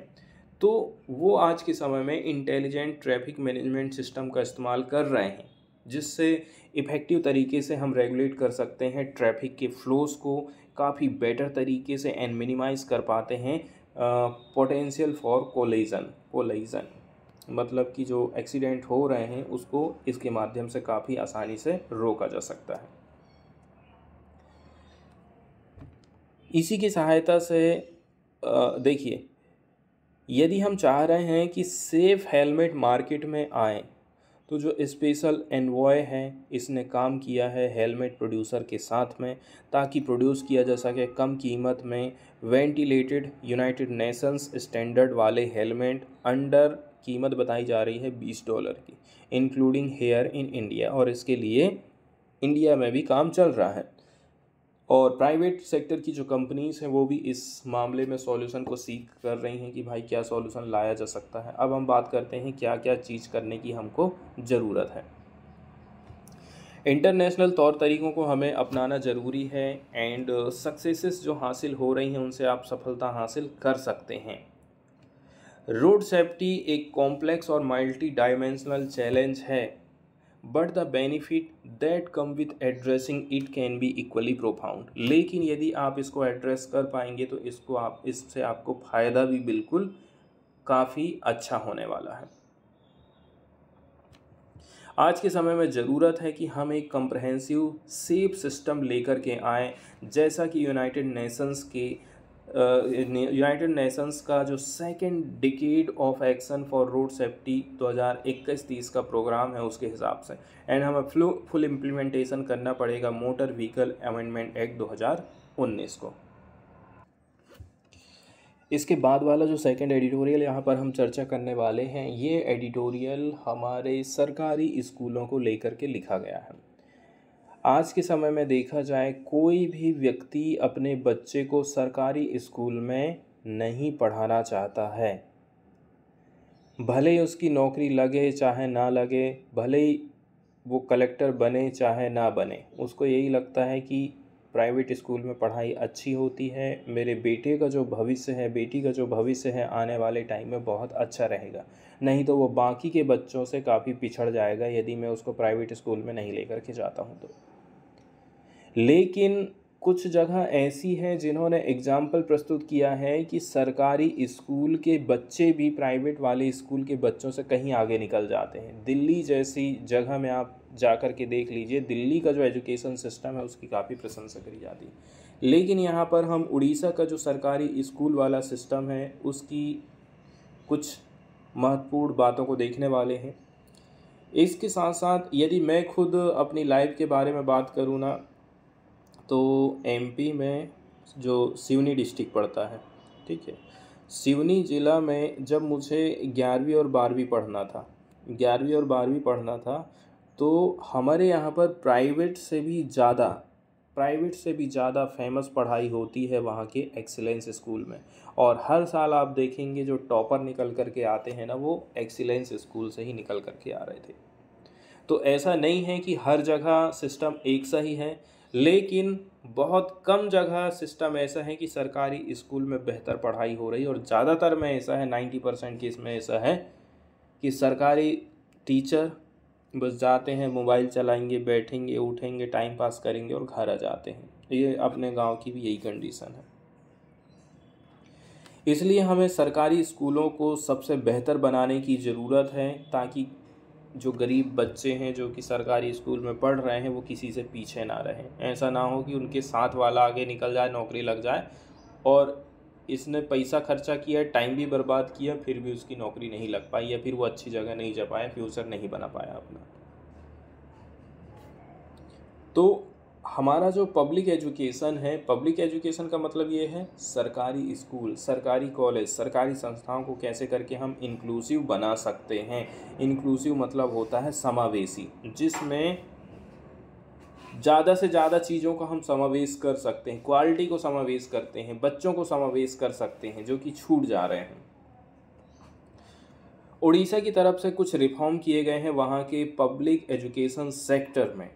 तो वो आज के समय में इंटेलिजेंट ट्रैफिक मैनेजमेंट सिस्टम का इस्तेमाल कर रहे हैं, जिससे इफ़ेक्टिव तरीके से हम रेगुलेट कर सकते हैं ट्रैफिक के फ्लोज़ को, काफ़ी बेटर तरीके से एंड मिनिमाइज़ कर पाते हैं पोटेंशियल फॉर कोलिजन, मतलब कि जो एक्सीडेंट हो रहे हैं उसको इसके माध्यम से काफ़ी आसानी से रोका जा सकता है। इसी की सहायता से देखिए, यदि हम चाह रहे हैं कि सेफ़ हेलमेट मार्केट में आए तो जो स्पेशल एनवॉय है इसने काम किया है हेलमेट प्रोड्यूसर के साथ में, ताकि प्रोड्यूस किया जा सके कम कीमत में वेंटिलेटेड यूनाइटेड नेशंस स्टैंडर्ड वाले हेलमेट। अंडर कीमत बताई जा रही है $20 की, इंक्लूडिंग हेयर इन इंडिया, और इसके लिए इंडिया में भी काम चल रहा है। और प्राइवेट सेक्टर की जो कंपनीज़ हैं वो भी इस मामले में सॉल्यूशन को सीख कर रही हैं कि भाई क्या सॉल्यूशन लाया जा सकता है। अब हम बात करते हैं क्या क्या चीज़ करने की हमको ज़रूरत है। इंटरनेशनल तौर तरीक़ों को हमें अपनाना ज़रूरी है एंड सक्सेसेस जो हासिल हो रही हैं उनसे आप सफलता हासिल कर सकते हैं। रोड सेफ्टी एक कॉम्प्लेक्स और मल्टी डायमेंशनल चैलेंज है, but the benefit that come with addressing it can be equally profound. लेकिन यदि आप इसको एड्रेस कर पाएंगे तो इससे आपको फ़ायदा भी बिल्कुल काफ़ी अच्छा होने वाला है। आज के समय में ज़रूरत है कि हम एक कम्प्रहेंसिव सेफ सिस्टम लेकर के आएँ, जैसा कि यूनाइटेड नेशंस का जो second decade of action for road safety 2021-30 का प्रोग्राम है उसके हिसाब से। एंड हमें फुल इम्प्लीमेंटेशन करना पड़ेगा मोटर व्हीकल अमेंडमेंट एक्ट 2019 19 को। इसके बाद वाला जो सेकंड एडिटोरियल यहाँ पर हम चर्चा करने वाले हैं, ये एडिटोरियल हमारे सरकारी स्कूलों को लेकर के लिखा गया है। आज के समय में देखा जाए, कोई भी व्यक्ति अपने बच्चे को सरकारी स्कूल में नहीं पढ़ाना चाहता है। भले ही उसकी नौकरी लगे चाहे ना लगे, भले ही वो कलेक्टर बने चाहे ना बने, उसको यही लगता है कि प्राइवेट स्कूल में पढ़ाई अच्छी होती है, मेरे बेटे का जो भविष्य है, बेटी का जो भविष्य है आने वाले टाइम में बहुत अच्छा रहेगा, नहीं तो वो बाकी के बच्चों से काफ़ी पिछड़ जाएगा यदि मैं उसको प्राइवेट स्कूल में नहीं लेकर के जाता हूँ तो। लेकिन कुछ जगह ऐसी हैं जिन्होंने एग्जाम्पल प्रस्तुत किया है कि सरकारी स्कूल के बच्चे भी प्राइवेट वाले स्कूल के बच्चों से कहीं आगे निकल जाते हैं। दिल्ली जैसी जगह में आप जाकर के देख लीजिए, दिल्ली का जो एजुकेशन सिस्टम है उसकी काफ़ी प्रशंसा करी जाती है। लेकिन यहाँ पर हम उड़ीसा का जो सरकारी स्कूल वाला सिस्टम है उसकी कुछ महत्वपूर्ण बातों को देखने वाले हैं। इसके साथ साथ यदि मैं खुद अपनी लाइफ के बारे में बात करूँ ना, तो एमपी में जो सिवनी डिस्ट्रिक्ट पड़ता है, ठीक है, सिवनी ज़िला में जब मुझे 11वीं और 12वीं पढ़ना था, 11वीं और 12वीं पढ़ना था, तो हमारे यहाँ पर प्राइवेट से भी ज़्यादा फेमस पढ़ाई होती है वहाँ के एक्सीलेंस स्कूल में। और हर साल आप देखेंगे जो टॉपर निकल कर के आते हैं ना, वो एक्सीलेंस स्कूल से ही निकल कर के आ रहे थे। तो ऐसा नहीं है कि हर जगह सिस्टम एक सा ही है, लेकिन बहुत कम जगह सिस्टम ऐसा है कि सरकारी स्कूल में बेहतर पढ़ाई हो रही है। और ज़्यादातर में ऐसा है, 90% केस में ऐसा है कि सरकारी टीचर बस जाते हैं, मोबाइल चलाएंगे, बैठेंगे, उठेंगे, टाइम पास करेंगे और घर आ जाते हैं। ये अपने गांव की भी यही कंडीशन है। इसलिए हमें सरकारी स्कूलों को सबसे बेहतर बनाने की ज़रूरत है, ताकि जो गरीब बच्चे हैं जो कि सरकारी स्कूल में पढ़ रहे हैं वो किसी से पीछे ना रहें। ऐसा ना हो कि उनके साथ वाला आगे निकल जाए, नौकरी लग जाए और इसने पैसा खर्चा किया, टाइम भी बर्बाद किया, फिर भी उसकी नौकरी नहीं लग पाई या फिर वो अच्छी जगह नहीं जा पाया, फ्यूचर नहीं बना पाया अपना। तो हमारा जो पब्लिक एजुकेशन है, पब्लिक एजुकेशन का मतलब ये है सरकारी स्कूल, सरकारी कॉलेज, सरकारी संस्थाओं को कैसे करके हम इंक्लूसिव बना सकते हैं। इंक्लूसिव मतलब होता है समावेशी, जिसमें ज़्यादा से ज़्यादा चीज़ों को हम समावेश कर सकते हैं, क्वालिटी को समावेश करते हैं, बच्चों को समावेश कर सकते हैं जो कि छूट जा रहे हैं। उड़ीसा की तरफ से कुछ रिफॉर्म किए गए हैं वहाँ के पब्लिक एजुकेशन सेक्टर में,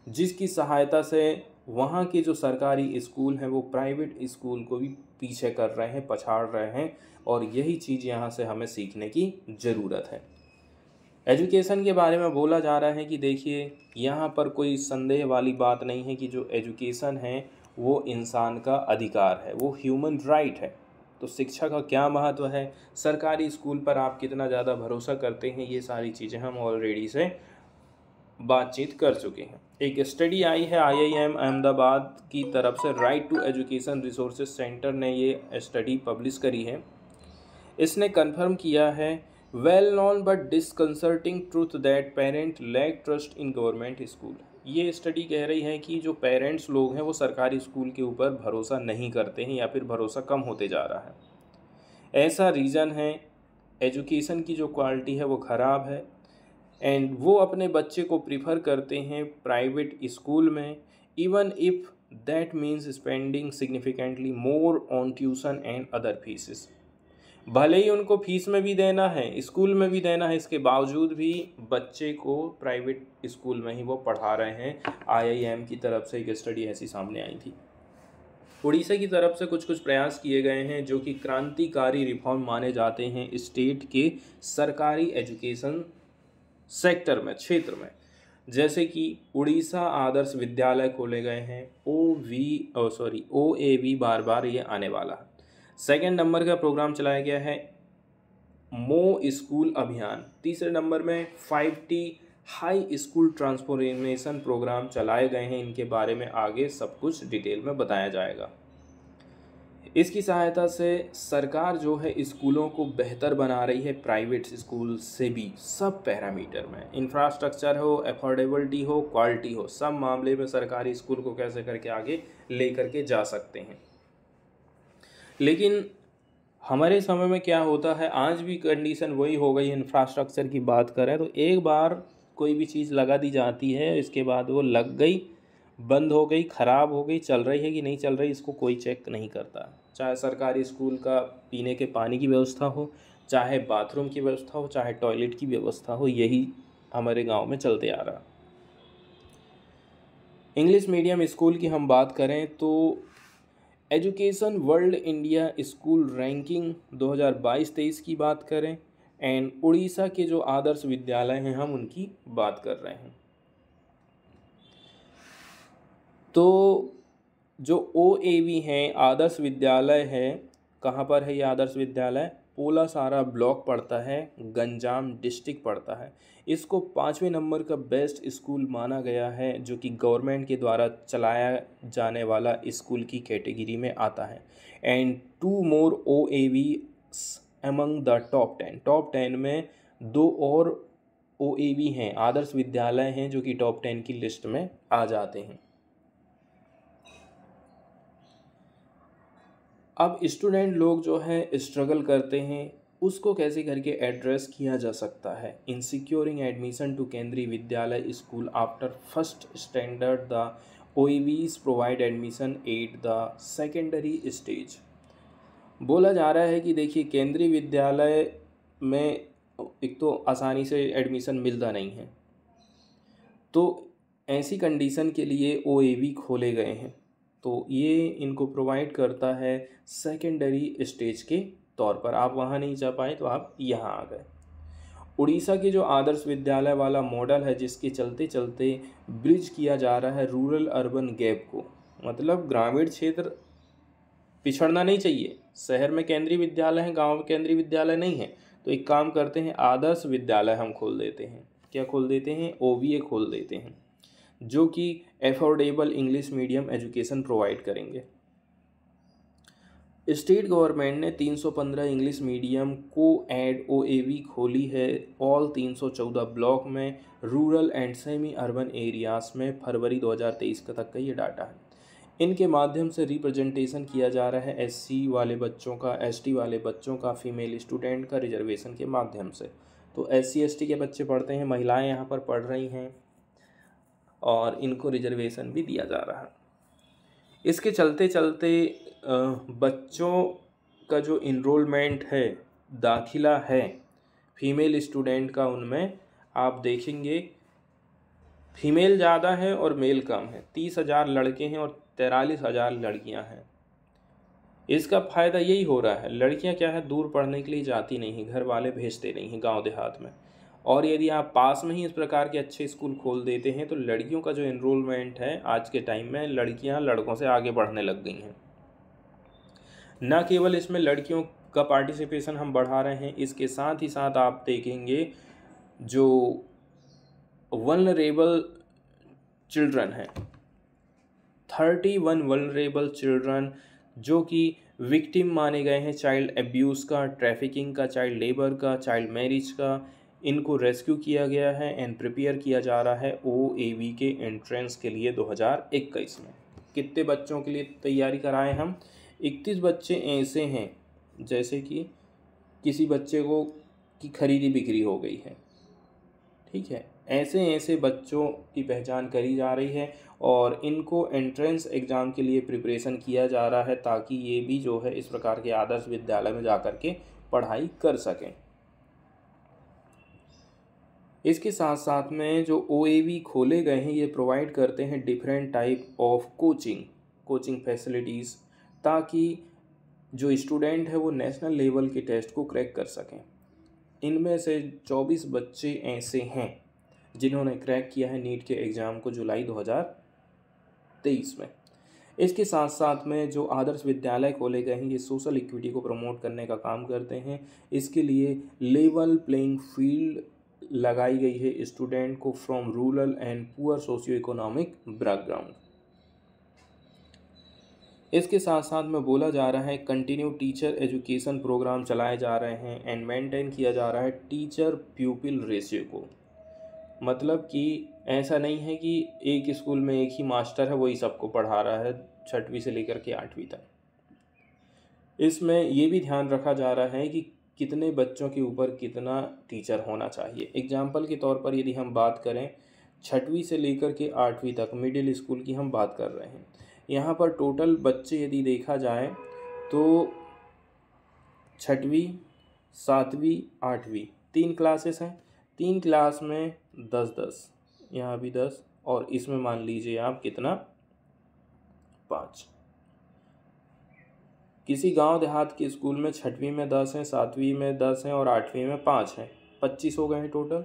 जिसकी सहायता से वहाँ के जो सरकारी स्कूल हैं वो प्राइवेट स्कूल को भी पीछे कर रहे हैं, पछाड़ रहे हैं। और यही चीज़ यहाँ से हमें सीखने की ज़रूरत है। एजुकेशन के बारे में बोला जा रहा है कि देखिए, यहाँ पर कोई संदेह वाली बात नहीं है कि जो एजुकेशन है वो इंसान का अधिकार है, वो ह्यूमन राइट है। तो शिक्षा का क्या महत्व है, सरकारी स्कूल पर आप कितना ज़्यादा भरोसा करते हैं, ये सारी चीज़ें हम ऑलरेडी से बातचीत कर चुके हैं। एक स्टडी आई है IIM अहमदाबाद की तरफ से, right to education resources centre ने ये स्टडी पब्लिश करी है। इसने कंफर्म किया है well known but disconcerting truth that parent lack trust in government school. ये स्टडी कह रही है कि जो पेरेंट्स लोग हैं वो सरकारी स्कूल के ऊपर भरोसा नहीं करते हैं या फिर भरोसा कम होते जा रहा है। ऐसा रीज़न है, एजुकेशन की जो क्वालिटी है वो ख़राब है एंड वो अपने बच्चे को प्रीफर करते हैं प्राइवेट स्कूल में, even if that means spending significantly more on tuition and other faeces. भले ही उनको फीस में भी देना है, स्कूल में भी देना है, इसके बावजूद भी बच्चे को प्राइवेट स्कूल में ही वो पढ़ा रहे हैं। IIM की तरफ से एक स्टडी ऐसी सामने आई थी। उड़ीसा की तरफ से कुछ प्रयास किए गए हैं जो कि क्रांतिकारी रिफॉर्म माने जाते हैं स्टेट के सरकारी एजुकेशन सेक्टर में, क्षेत्र में। जैसे कि उड़ीसा आदर्श विद्यालय खोले गए हैं, OAV बार ये आने वाला है। सेकेंड नंबर का प्रोग्राम चलाया गया है मो स्कूल अभियान। तीसरे नंबर में 5T high school transformation programme चलाए गए हैं। इनके बारे में आगे सब कुछ डिटेल में बताया जाएगा। इसकी सहायता से सरकार जो है स्कूलों को बेहतर बना रही है प्राइवेट स्कूल से भी, सब पैरामीटर में, इंफ्रास्ट्रक्चर हो, अफोर्डेबिलिटी हो, क्वालिटी हो, सब मामले में सरकारी स्कूल को कैसे करके आगे ले करके जा सकते हैं। लेकिन हमारे समय में क्या होता है, आज भी कंडीशन वही हो गई। इंफ्रास्ट्रक्चर की बात करें तो एक बार कोई भी चीज़ लगा दी जाती है, इसके बाद वो लग गई, बंद हो गई, ख़राब हो गई, चल रही है कि नहीं चल रही, इसको कोई चेक नहीं करता। चाहे सरकारी स्कूल का पीने के पानी की व्यवस्था हो, चाहे बाथरूम की व्यवस्था हो, चाहे टॉयलेट की व्यवस्था हो, यही हमारे गांव में चलते आ रहा। इंग्लिश मीडियम स्कूल की हम बात करें तो education world India school ranking 2022-23 की बात करें एंड उड़ीसा के जो आदर्श विद्यालय हैं हम उनकी बात कर रहे हैं, तो जो OAV हैं, आदर्श विद्यालय है, कहाँ पर है ये आदर्श विद्यालय? पोलासारा ब्लॉक पड़ता है, गंजाम डिस्ट्रिक्ट पड़ता है। इसको 5वें नंबर का बेस्ट स्कूल माना गया है, जो कि गवर्नमेंट के द्वारा चलाया जाने वाला स्कूल की कैटेगरी में आता है। And 2 more OAVs among the top 10 में 2 और OAV हैं, आदर्श विद्यालय हैं, जो कि टॉप 10 की लिस्ट में आ जाते हैं। अब स्टूडेंट लोग जो है स्ट्रगल करते हैं, उसको कैसे करके एड्रेस किया जा सकता है। इन सिक्योरिंग एडमिशन टू केंद्रीय विद्यालय school after first standard the OAVs provide admission at the secondary stage. बोला जा रहा है कि देखिए, केंद्रीय विद्यालय में एक तो आसानी से एडमिशन मिलता नहीं है, तो ऐसी कंडीशन के लिए OAV खोले गए हैं, तो ये इनको प्रोवाइड करता है सेकेंडरी स्टेज के तौर पर। आप वहाँ नहीं जा पाए तो आप यहाँ आ गए। उड़ीसा के जो आदर्श विद्यालय वाला मॉडल है, जिसके चलते चलते ब्रिज किया जा रहा है रूरल अर्बन गैप को, मतलब ग्रामीण क्षेत्र पिछड़ना नहीं चाहिए। शहर में केंद्रीय विद्यालय है, गांव में केंद्रीय विद्यालय नहीं है, तो एक काम करते हैं, आदर्श विद्यालय हम खोल देते हैं। क्या खोल देते हैं? OVA खोल देते हैं, जो कि affordable English medium education provide करेंगे। स्टेट गवर्नमेंट ने 315 इंग्लिश मीडियम को एड OAV खोली है ऑल 314 ब्लॉक में, rural and semi urban areas में, फरवरी 2023 तक का ये डाटा है। इनके माध्यम से रिप्रेजेंटेशन किया जा रहा है SC वाले बच्चों का, ST वाले बच्चों का, फीमेल स्टूडेंट का रिजर्वेशन के माध्यम से। तो SC ST के बच्चे पढ़ते हैं, महिलाएं यहाँ पर पढ़ रही हैं और इनको रिजर्वेशन भी दिया जा रहा है। इसके चलते चलते बच्चों का जो इनरोलमेंट है, दाखिला है फीमेल स्टूडेंट का, उनमें आप देखेंगे फीमेल ज़्यादा है और मेल कम है। 30,000 लड़के हैं और 43,000 लड़कियां हैं। इसका फ़ायदा यही हो रहा है, लड़कियां क्या है, दूर पढ़ने के लिए जाती नहीं हैं, घर वाले भेजते नहीं हैं गांव देहात में, और यदि आप पास में ही इस प्रकार के अच्छे स्कूल खोल देते हैं तो लड़कियों का जो एनरोलमेंट है आज के टाइम में, लड़कियां लड़कों से आगे बढ़ने लग गई हैं। न केवल इसमें लड़कियों का पार्टिसिपेशन हम बढ़ा रहे हैं, इसके साथ ही साथ आप देखेंगे जो वल्नरेबल चिल्ड्रन हैं, 31 वल्नरेबल चिल्ड्रन जो कि विक्टिम माने गए हैं चाइल्ड अब्यूज़ का, ट्रैफिकिंग का, चाइल्ड लेबर का, चाइल्ड मैरिज का, इनको रेस्क्यू किया गया है एंड प्रिपेयर किया जा रहा है OAV के एंट्रेंस के लिए 2021 में। कितने बच्चों के लिए तैयारी कराएं हम? 31 बच्चे ऐसे हैं जैसे कि किसी बच्चे को की खरीदी बिक्री हो गई है, ठीक है, ऐसे ऐसे बच्चों की पहचान करी जा रही है और इनको एंट्रेंस एग्ज़ाम के लिए प्रिपरेशन किया जा रहा है, ताकि ये भी जो है इस प्रकार के आदर्श विद्यालय में जा कर के पढ़ाई कर सकें। इसके साथ साथ में जो OAV खोले गए हैं, ये प्रोवाइड करते हैं different type of coaching facilities, ताकि जो स्टूडेंट है वो नेशनल लेवल के टेस्ट को क्रैक कर सकें। इनमें से 24 बच्चे ऐसे हैं जिन्होंने क्रैक किया है नीट के एग्ज़ाम को जुलाई 2023 में। इसके साथ साथ में जो आदर्श विद्यालय खोले गए हैं, ये सोशल इक्विटी को प्रमोट करने का काम करते हैं। इसके लिए लेवल प्लेइंग फील्ड लगाई गई है स्टूडेंट को from rural and poor socio economic background. इसके साथ साथ में बोला जा रहा है कंटिन्यू टीचर एजुकेशन प्रोग्राम चलाए जा रहे हैं एंड मेंटेन किया जा रहा है टीचर प्यूपिल रेशियो को। मतलब कि ऐसा नहीं है कि एक स्कूल में एक ही मास्टर है वही सबको पढ़ा रहा है 6वीं से लेकर के 8वीं तक। इसमें ये भी ध्यान रखा जा रहा है कि कितने बच्चों के ऊपर कितना टीचर होना चाहिए। एग्जाम्पल के तौर पर यदि हम बात करें 6वीं से लेकर के 8वीं तक मिडिल स्कूल की हम बात कर रहे हैं, यहाँ पर टोटल बच्चे यदि देखा जाए तो 6वीं 7वीं 8वीं 3 क्लासेस हैं। 3 क्लास में 10-10, यहाँ भी 10 और इसमें मान लीजिए आप कितना 5। किसी गांव देहात के स्कूल में 6वीं में 10 हैं, 7वीं में 10 हैं और 8वीं में 5 हैं, 25 हो गए हैं टोटल।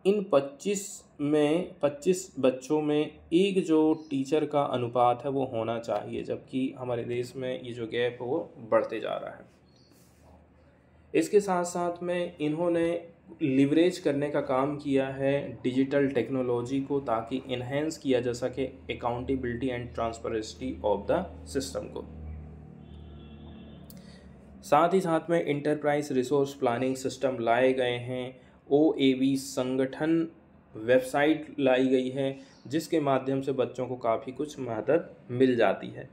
इन 25 बच्चों में एक जो टीचर का अनुपात है वो होना चाहिए, जबकि हमारे देश में ये जो गैप है वो बढ़ते जा रहा है। इसके साथ साथ में इन्होंने लिवरेज करने का काम किया है डिजिटल टेक्नोलॉजी को, ताकि इन्हेंस किया जा सके accountability and transparency of the system को। साथ ही साथ में इंटरप्राइज रिसोर्स प्लानिंग सिस्टम लाए गए हैं। OAV संगठन वेबसाइट लाई गई है जिसके माध्यम से बच्चों को काफ़ी कुछ मदद मिल जाती है।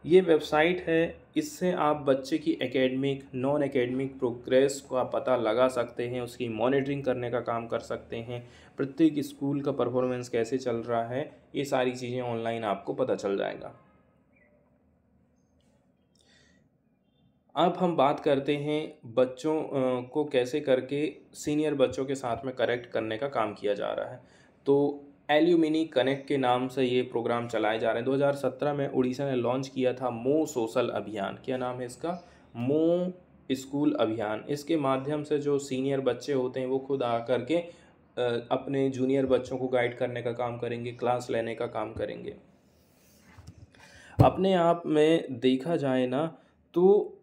ये वेबसाइट है, इससे आप बच्चे की एकेडमिक नॉन एकेडमिक प्रोग्रेस का पता लगा सकते हैं, उसकी मॉनिटरिंग करने का काम कर सकते हैं, प्रत्येक स्कूल का परफॉर्मेंस कैसे चल रहा है, ये सारी चीज़ें ऑनलाइन आपको पता चल जाएगा। अब हम बात करते हैं बच्चों को कैसे करके सीनियर बच्चों के साथ में कनेक्ट करने का काम किया जा रहा है। तो एल्यूमिनी कनेक्ट के नाम से ये प्रोग्राम चलाए जा रहे हैं। 2017 में उड़ीसा ने लॉन्च किया था मो सोशल अभियान। क्या नाम है इसका? मो स्कूल अभियान। इसके माध्यम से जो सीनियर बच्चे होते हैं वो खुद आकर के अपने जूनियर बच्चों को गाइड करने का काम करेंगे, क्लास लेने का काम करेंगे। अपने आप में देखा जाए ना तो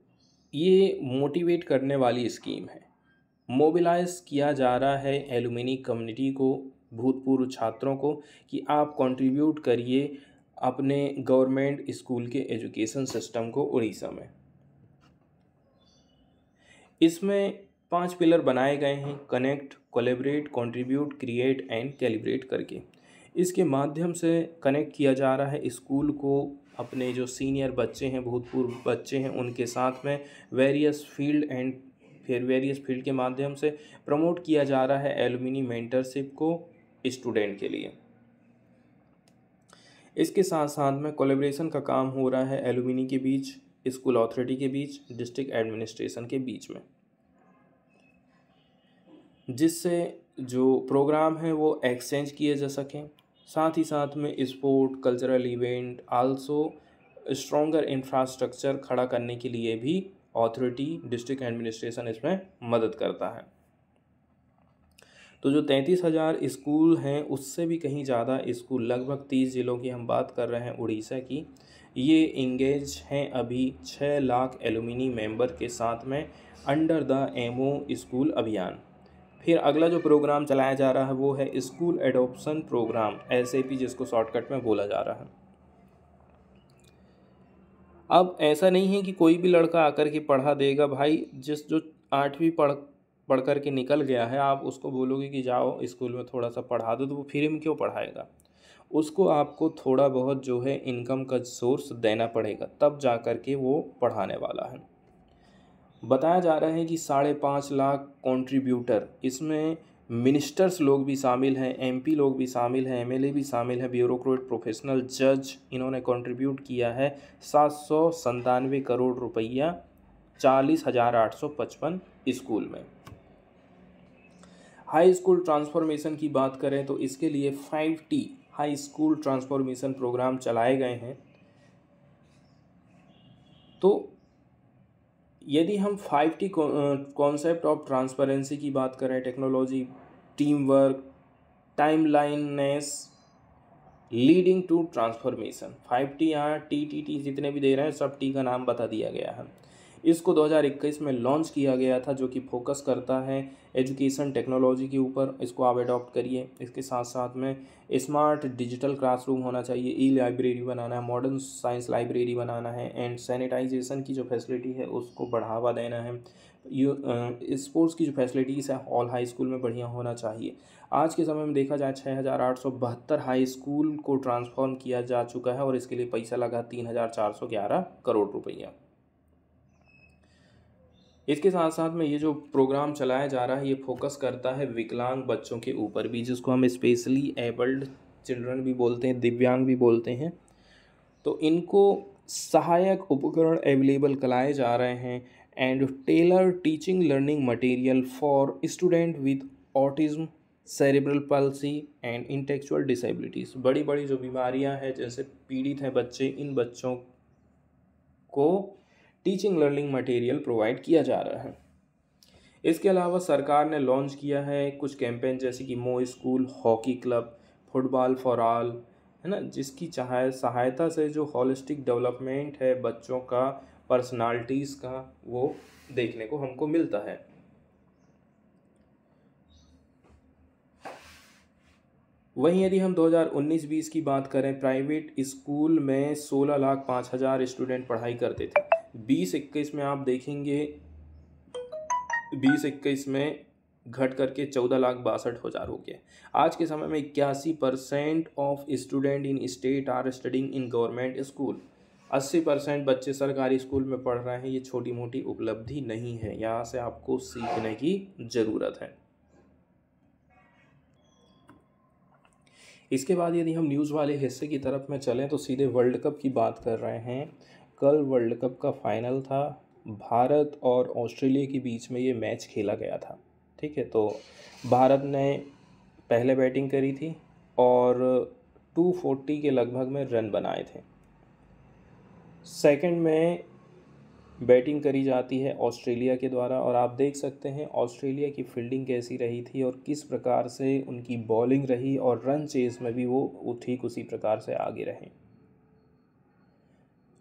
ये मोटिवेट करने वाली स्कीम है। मोबिलाइज किया जा रहा है एलुमिनी कम्युनिटी को, भूतपूर्व छात्रों को, कि आप कंट्रीब्यूट करिए अपने गवर्नमेंट स्कूल के एजुकेशन सिस्टम को उड़ीसा में। इसमें 5 पिलर बनाए गए हैं, connect, collaborate, contribute, create and calibrate करके। इसके माध्यम से कनेक्ट किया जा रहा है स्कूल को अपने जो सीनियर बच्चे हैं, भूतपूर्व बच्चे हैं, उनके साथ में वेरियस फील्ड के माध्यम से प्रमोट किया जा रहा है एलुमिनी मेंटरशिप को स्टूडेंट के लिए। इसके साथ साथ में कोलैबोरेशन का काम हो रहा है एलुमिनी के बीच, स्कूल अथॉरिटी के बीच, डिस्ट्रिक्ट एडमिनिस्ट्रेशन के बीच में, जिससे जो प्रोग्राम है वो एक्सचेंज किए जा सकें। साथ ही साथ में sport, cultural event, also stronger infrastructure खड़ा करने के लिए भी अथॉरिटी, डिस्ट्रिक्ट एडमिनिस्ट्रेशन इसमें मदद करता है। तो जो 33,000 स्कूल हैं उससे भी कहीं ज़्यादा स्कूल, लगभग 30 ज़िलों की हम बात कर रहे हैं उड़ीसा की, ये इंगेज हैं अभी 6 लाख एलुमिनी मेंबर के साथ में अंडर द एमओ स्कूल अभियान। फिर अगला जो प्रोग्राम चलाया जा रहा है वो है स्कूल एडॉप्शन प्रोग्राम, SAP, जिसको शॉर्टकट में बोला जा रहा है। अब ऐसा नहीं है कि कोई भी लड़का आकर के पढ़ा देगा भाई। जो 8वीं पढ़ कर के निकल गया है, आप उसको बोलोगे कि जाओ स्कूल में थोड़ा सा पढ़ा दो, तो वो फ्री में क्यों पढ़ाएगा? उसको आपको थोड़ा बहुत जो है इनकम का सोर्स देना पड़ेगा, तब जा कर के वो पढ़ाने वाला है। बताया जा रहा है कि 5.5 लाख कंट्रीब्यूटर, इसमें मिनिस्टर्स लोग भी शामिल हैं, MP लोग भी शामिल हैं, MLA भी शामिल हैं, ब्यूरोक्रेट, प्रोफेशनल, जज, इन्होंने कंट्रीब्यूट किया है 797 करोड़ रुपया 40,855 स्कूल में। हाई स्कूल ट्रांसफॉर्मेशन की बात करें तो इसके लिए 5T high school transformation programme चलाए गए हैं। तो यदि हम 5T कॉन्सेप्ट ऑफ ट्रांसपेरेंसी की बात करें, technology, team work, timeliness, leading to transformation, 5T यहाँ TTT जितने भी दे रहे हैं सब T का नाम बता दिया गया है। इसको 2021 में लॉन्च किया गया था, जो कि फोकस करता है एजुकेशन टेक्नोलॉजी के ऊपर। इसको आप अडॉप्ट करिए। इसके साथ साथ में स्मार्ट डिजिटल क्लासरूम होना चाहिए, ई लाइब्रेरी बनाना है, मॉडर्न साइंस लाइब्रेरी बनाना है, एंड सैनिटाइजेशन की जो फैसिलिटी है उसको बढ़ावा देना है। स्पोर्ट्स की जो फैसिलिटीज़ है ऑल हाई स्कूल में बढ़िया होना चाहिए। आज के समय में देखा जाए 6,872 हाई स्कूल को ट्रांसफॉर्म किया जा चुका है और इसके लिए पैसा लगा 3,411 करोड़ रुपया। इसके साथ साथ में ये जो प्रोग्राम चलाया जा रहा है ये फोकस करता है विकलांग बच्चों के ऊपर भी, जिसको हम स्पेशली एबल्ड चिल्ड्रन भी बोलते हैं, दिव्यांग भी बोलते हैं। तो इनको सहायक उपकरण अवेलेबल कराए जा रहे हैं and tailor teaching learning material for student with autism, cerebral palsy and intellectual disabilities. बड़ी बड़ी जो बीमारियां हैं जैसे पीड़ित हैं बच्चे, इन बच्चों को टीचिंग लर्निंग मटेरियल प्रोवाइड किया जा रहा है। इसके अलावा सरकार ने लॉन्च किया है कुछ कैंपेन जैसे कि मो school, hockey club, football for all, है ना, जिसकी सहायता से जो होलिस्टिक डेवलपमेंट है बच्चों का, पर्सनालिटीज़ का, वो देखने को हमको मिलता है। वहीं यदि हम 2019-20 की बात करें, प्राइवेट स्कूल में 16,05,000 स्टूडेंट पढ़ाई करते थे। 2021 में आप देखेंगे 2021 में घट करके 14,62,000 हो गया। आज के समय में 81% of student in state are studying in government school. 80% बच्चे सरकारी स्कूल में पढ़ रहे हैं। ये छोटी मोटी उपलब्धि नहीं है, यहाँ से आपको सीखने की ज़रूरत है। इसके बाद यदि हम न्यूज़ वाले हिस्से की तरफ में चलें तो सीधे वर्ल्ड कप की बात कर रहे हैं। कल वर्ल्ड कप का फाइनल था, भारत और ऑस्ट्रेलिया के बीच में ये मैच खेला गया था। ठीक है, तो भारत ने पहले बैटिंग करी थी और 240 के लगभग में रन बनाए थे। सेकंड में बैटिंग करी जाती है ऑस्ट्रेलिया के द्वारा और आप देख सकते हैं ऑस्ट्रेलिया की फील्डिंग कैसी रही थी और किस प्रकार से उनकी बॉलिंग रही, और रन चेस में भी वो ठीक उसी प्रकार से आगे रहे।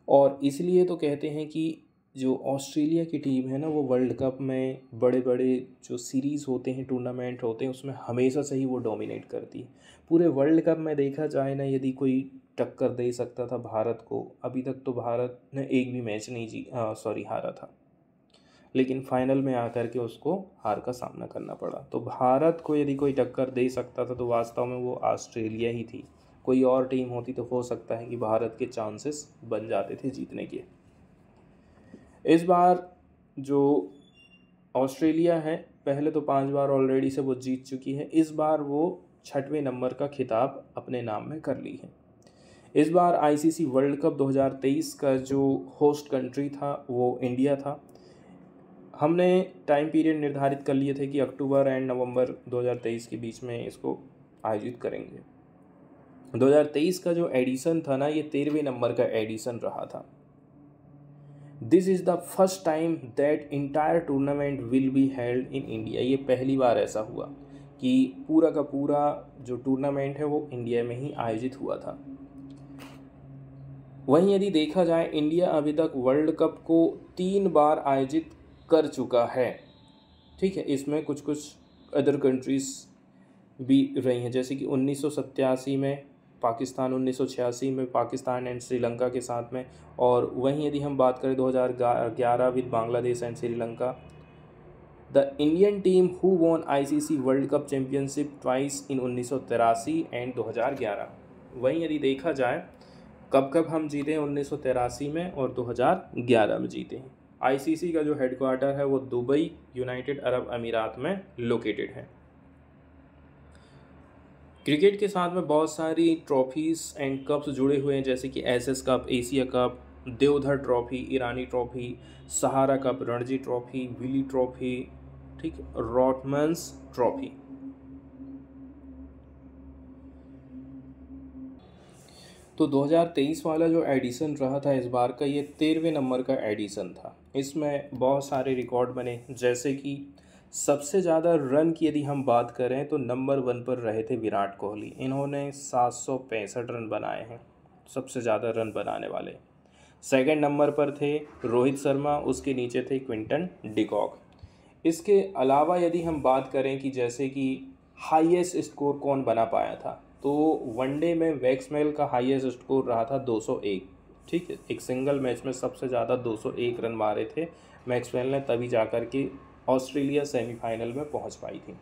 और इसलिए तो कहते हैं कि जो ऑस्ट्रेलिया की टीम है ना, वो वर्ल्ड कप में बड़े बड़े जो सीरीज़ होते हैं, टूर्नामेंट होते हैं, उसमें हमेशा से ही वो डोमिनेट करती है। पूरे वर्ल्ड कप में देखा जाए ना, यदि कोई टक्कर दे सकता था भारत को, अभी तक तो भारत ने एक भी मैच नहीं हारा था, लेकिन फाइनल में आकर के उसको हार का सामना करना पड़ा। तो भारत को यदि कोई टक्कर दे सकता था तो वास्तव में वो ऑस्ट्रेलिया ही थी। कोई और टीम होती तो हो सकता है कि भारत के चांसेस बन जाते थे जीतने के। इस बार जो ऑस्ट्रेलिया है, पहले तो 5 बार ऑलरेडी से वो जीत चुकी है, इस बार वो 6वें नंबर का खिताब अपने नाम में कर ली है। इस बार आईसीसी वर्ल्ड कप 2023 का जो होस्ट कंट्री था वो इंडिया था। हमने टाइम पीरियड निर्धारित कर लिए थे कि अक्टूबर एंड नवंबर 2023 के बीच में इसको आयोजित करेंगे। 2023 का जो एडिशन था ना, ये 13वें नंबर का एडिशन रहा था। This is the first time that entire tournament will be held in India. ये पहली बार ऐसा हुआ कि पूरा का पूरा जो टूर्नामेंट है वो इंडिया में ही आयोजित हुआ था। वहीं यदि देखा जाए, इंडिया अभी तक वर्ल्ड कप को 3 बार आयोजित कर चुका है। ठीक है, इसमें कुछ कुछ अदर कंट्रीज़ भी रही हैं, जैसे कि 1987 में पाकिस्तान, 1986 में पाकिस्तान एंड श्रीलंका के साथ में, और वहीं यदि हम बात करें 2011 with Bangladesh and Sri Lanka. The Indian team who won ICC world cup championship twice in 1983 and 2011। वहीं यदि देखा जाए कब कब हम जीते हैं, 1983 में और 2011 में जीते हैं। आईसीसी का जो हेडक्वार्टर है वो दुबई, यूनाइटेड अरब अमीरात में लोकेटेड है। क्रिकेट के साथ में बहुत सारी ट्रॉफीज़ एंड कप्स जुड़े हुए हैं, जैसे कि SS cup, Asia cup, Deodhar trophy, Irani trophy, Sahara cup, Ranji trophy, Wills trophy, ठीक, रॉटमन्स ट्रॉफी। तो 2023 वाला जो एडिशन रहा था इस बार का, ये 13वें नंबर का एडिशन था। इसमें बहुत सारे रिकॉर्ड बने, जैसे कि सबसे ज़्यादा रन की यदि हम बात करें तो नंबर 1 पर रहे थे विराट कोहली। इन्होंने 765 रन बनाए हैं, सबसे ज़्यादा रन बनाने वाले। सेकंड नंबर पर थे रोहित शर्मा, उसके नीचे थे क्विंटन डिकॉक। इसके अलावा यदि हम बात करें कि जैसे कि हाईएस्ट स्कोर कौन बना पाया था, तो वनडे में मैक्सवेल का हाईएस्ट स्कोर रहा था 201। ठीक है, एक सिंगल मैच में सबसे ज़्यादा 201 रन मारे थे मैक्सवेल ने, तभी जाकर के ऑस्ट्रेलिया सेमीफाइनल में पहुंच पाई थी।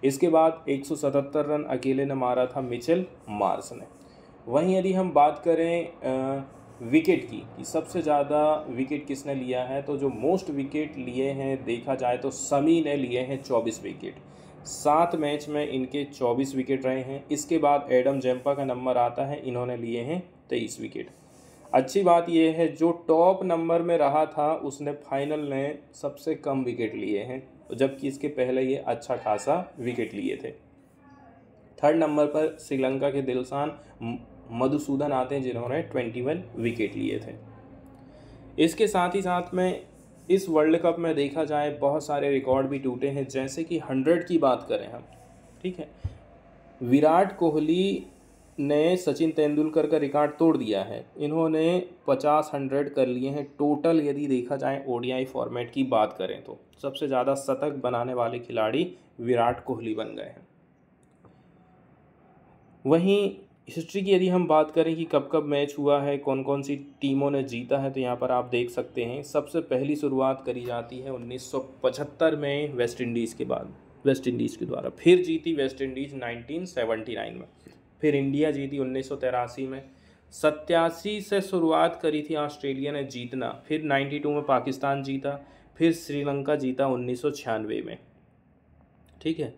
इसके बाद 177 रन अकेले ने मारा था मिचेल मार्श ने। वहीं यदि हम बात करें विकेट की कि सबसे ज़्यादा विकेट किसने लिया है, तो जो मोस्ट विकेट लिए हैं देखा जाए तो समी ने लिए हैं 24 विकेट। 7 मैच में इनके 24 विकेट रहे हैं। इसके बाद एडम जैम्पा का नंबर आता है, इन्होंने लिए हैं 23 विकेट। अच्छी बात यह है जो टॉप नंबर में रहा था उसने फाइनल में सबसे कम विकेट लिए हैं, जबकि इसके पहले ये अच्छा खासा विकेट लिए थे। थर्ड नंबर पर श्रीलंका के दिलशान मधुसूदन आते हैं, जिन्होंने 21 विकेट लिए थे। इसके साथ ही साथ में इस वर्ल्ड कप में देखा जाए बहुत सारे रिकॉर्ड भी टूटे हैं, जैसे कि 100 की बात करें हम, ठीक है, विराट कोहली ने सचिन तेंदुलकर का रिकॉर्ड तोड़ दिया है। इन्होंने 50-100 कर लिए हैं टोटल। यदि देखा जाए ओडीआई फॉर्मेट की बात करें तो सबसे ज़्यादा शतक बनाने वाले खिलाड़ी विराट कोहली बन गए हैं। वहीं हिस्ट्री की यदि हम बात करें कि कब कब मैच हुआ है, कौन कौन सी टीमों ने जीता है, तो यहाँ पर आप देख सकते हैं सबसे पहली शुरुआत करी जाती है 1975 में वेस्ट इंडीज़ के बाद, वेस्ट इंडीज़ के द्वारा। फिर जीती वेस्ट इंडीज़ 1979 में, फिर इंडिया जीती 1983 में। 87 से शुरुआत करी थी ऑस्ट्रेलिया ने जीतना, फिर 92 में पाकिस्तान जीता, फिर श्रीलंका जीता 1996 में, ठीक है।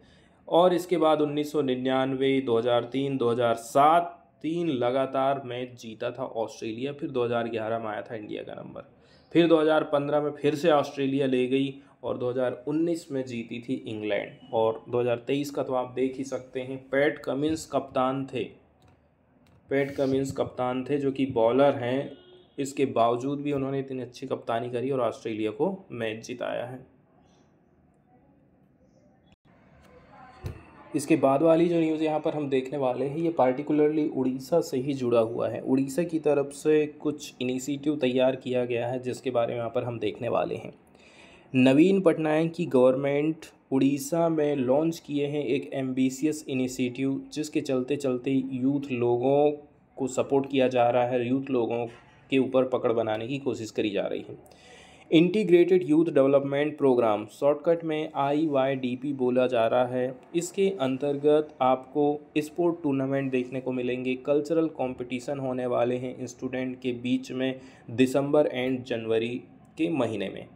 और इसके बाद 1999, 2003, 2007 3 लगातार मैच जीता था ऑस्ट्रेलिया। फिर 2011 में आया था इंडिया का नंबर, फिर 2015 में फिर से ऑस्ट्रेलिया ले गई, और 2019 में जीती थी इंग्लैंड। और 2023 का तो आप देख ही सकते हैं, पैट कमिंस कप्तान थे, पैट कमिंस कप्तान थे जो कि बॉलर हैं। इसके बावजूद भी उन्होंने इतनी अच्छी कप्तानी करी और ऑस्ट्रेलिया को मैच जिताया है। इसके बाद वाली जो न्यूज़ यहाँ पर हम देखने वाले हैं, ये पार्टिकुलरली उड़ीसा से ही जुड़ा हुआ है। उड़ीसा की तरफ से कुछ इनिशिएटिव तैयार किया गया है, जिसके बारे में यहाँ पर हम देखने वाले हैं। नवीन पटनायक की गवर्नमेंट उड़ीसा में लॉन्च किए हैं एक एम्बिशियस इनिशिएटिव, जिसके चलते चलते यूथ लोगों को सपोर्ट किया जा रहा है, यूथ लोगों के ऊपर पकड़ बनाने की कोशिश करी जा रही है। Integrated youth development programme, shortcut में IYDP बोला जा रहा है। इसके अंतर्गत आपको स्पोर्ट टूर्नामेंट देखने को मिलेंगे, कल्चरल कंपटीशन होने वाले हैं स्टूडेंट के बीच में दिसंबर एंड जनवरी के महीने में।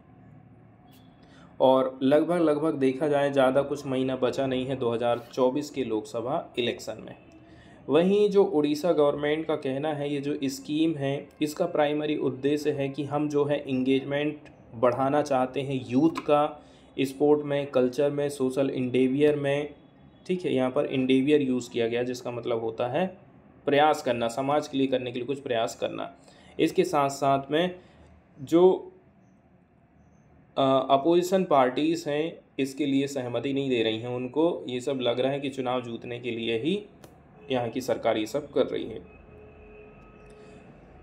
और लगभग देखा जाए ज़्यादा कुछ महीना बचा नहीं है 2024 के लोकसभा इलेक्शन में। वहीं जो उड़ीसा गवर्नमेंट का कहना है, ये जो स्कीम है इसका प्राइमरी उद्देश्य है कि हम जो है इंगेजमेंट बढ़ाना चाहते हैं यूथ का स्पोर्ट में, कल्चर में, सोशल इंडेवियर में, ठीक है। यहाँ पर इंडेवियर यूज़ किया गया, जिसका मतलब होता है प्रयास करना, समाज के लिए करने के लिए कुछ प्रयास करना। इसके साथ साथ में जो अपोजिशन पार्टीज़ हैं इसके लिए सहमति नहीं दे रही हैं, उनको ये सब लग रहा है कि चुनाव जीतने के लिए ही यहाँ की सरकार ये सब कर रही है।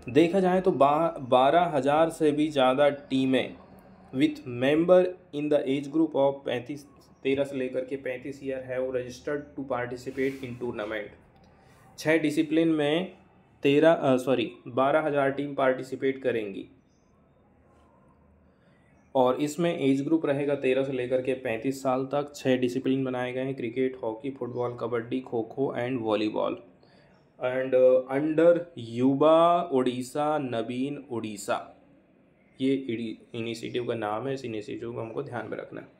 देखा जाए तो 12,000 से भी ज़्यादा टीमें with member in the age group of 13 से लेकर के 35 year have registered to participate in tournament. 6 discipline में 12,000 टीम पार्टिसिपेट करेंगी, और इसमें एज ग्रुप रहेगा 13 से लेकर के 35 साल तक। 6 डिसिप्लिन बनाए गए हैं, cricket, hockey, football, kabaddi, kho kho and volleyball. And under युवा उड़ीसा नवीन उड़ीसा, ये इनिशिएटिव का नाम है। इस इनिशिएटिव को हमको ध्यान में रखना है।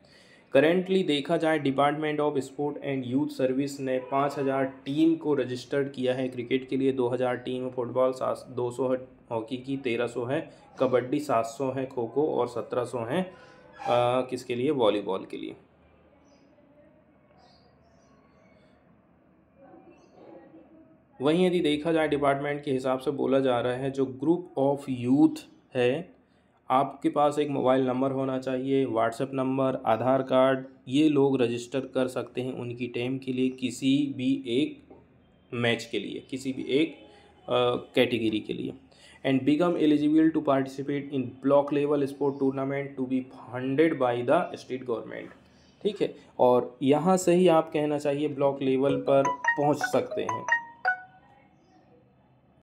करेंटली देखा जाए department of sport and youth service ने 5,000 टीम को रजिस्टर्ड किया है क्रिकेट के लिए, 2,000 टीम फुटबॉल, 200 है हॉकी की, 1,300 है कबड्डी, 700 है खो खो और 1,700 हैं किसके लिए, वॉलीबॉल के लिए। वहीं यदि देखा जाए डिपार्टमेंट के हिसाब से बोला जा रहा है, जो ग्रुप ऑफ यूथ है, आपके पास एक मोबाइल नंबर होना चाहिए, व्हाट्सएप नंबर, आधार कार्ड, ये लोग रजिस्टर कर सकते हैं उनकी टीम के लिए, किसी भी एक मैच के लिए, किसी भी एक कैटेगरी के लिए। And become eligible to participate in block level sport tournament to be funded by the state government. ठीक है, और यहाँ से ही आप कहना चाहिए ब्लॉक लेवल पर पहुँच सकते हैं।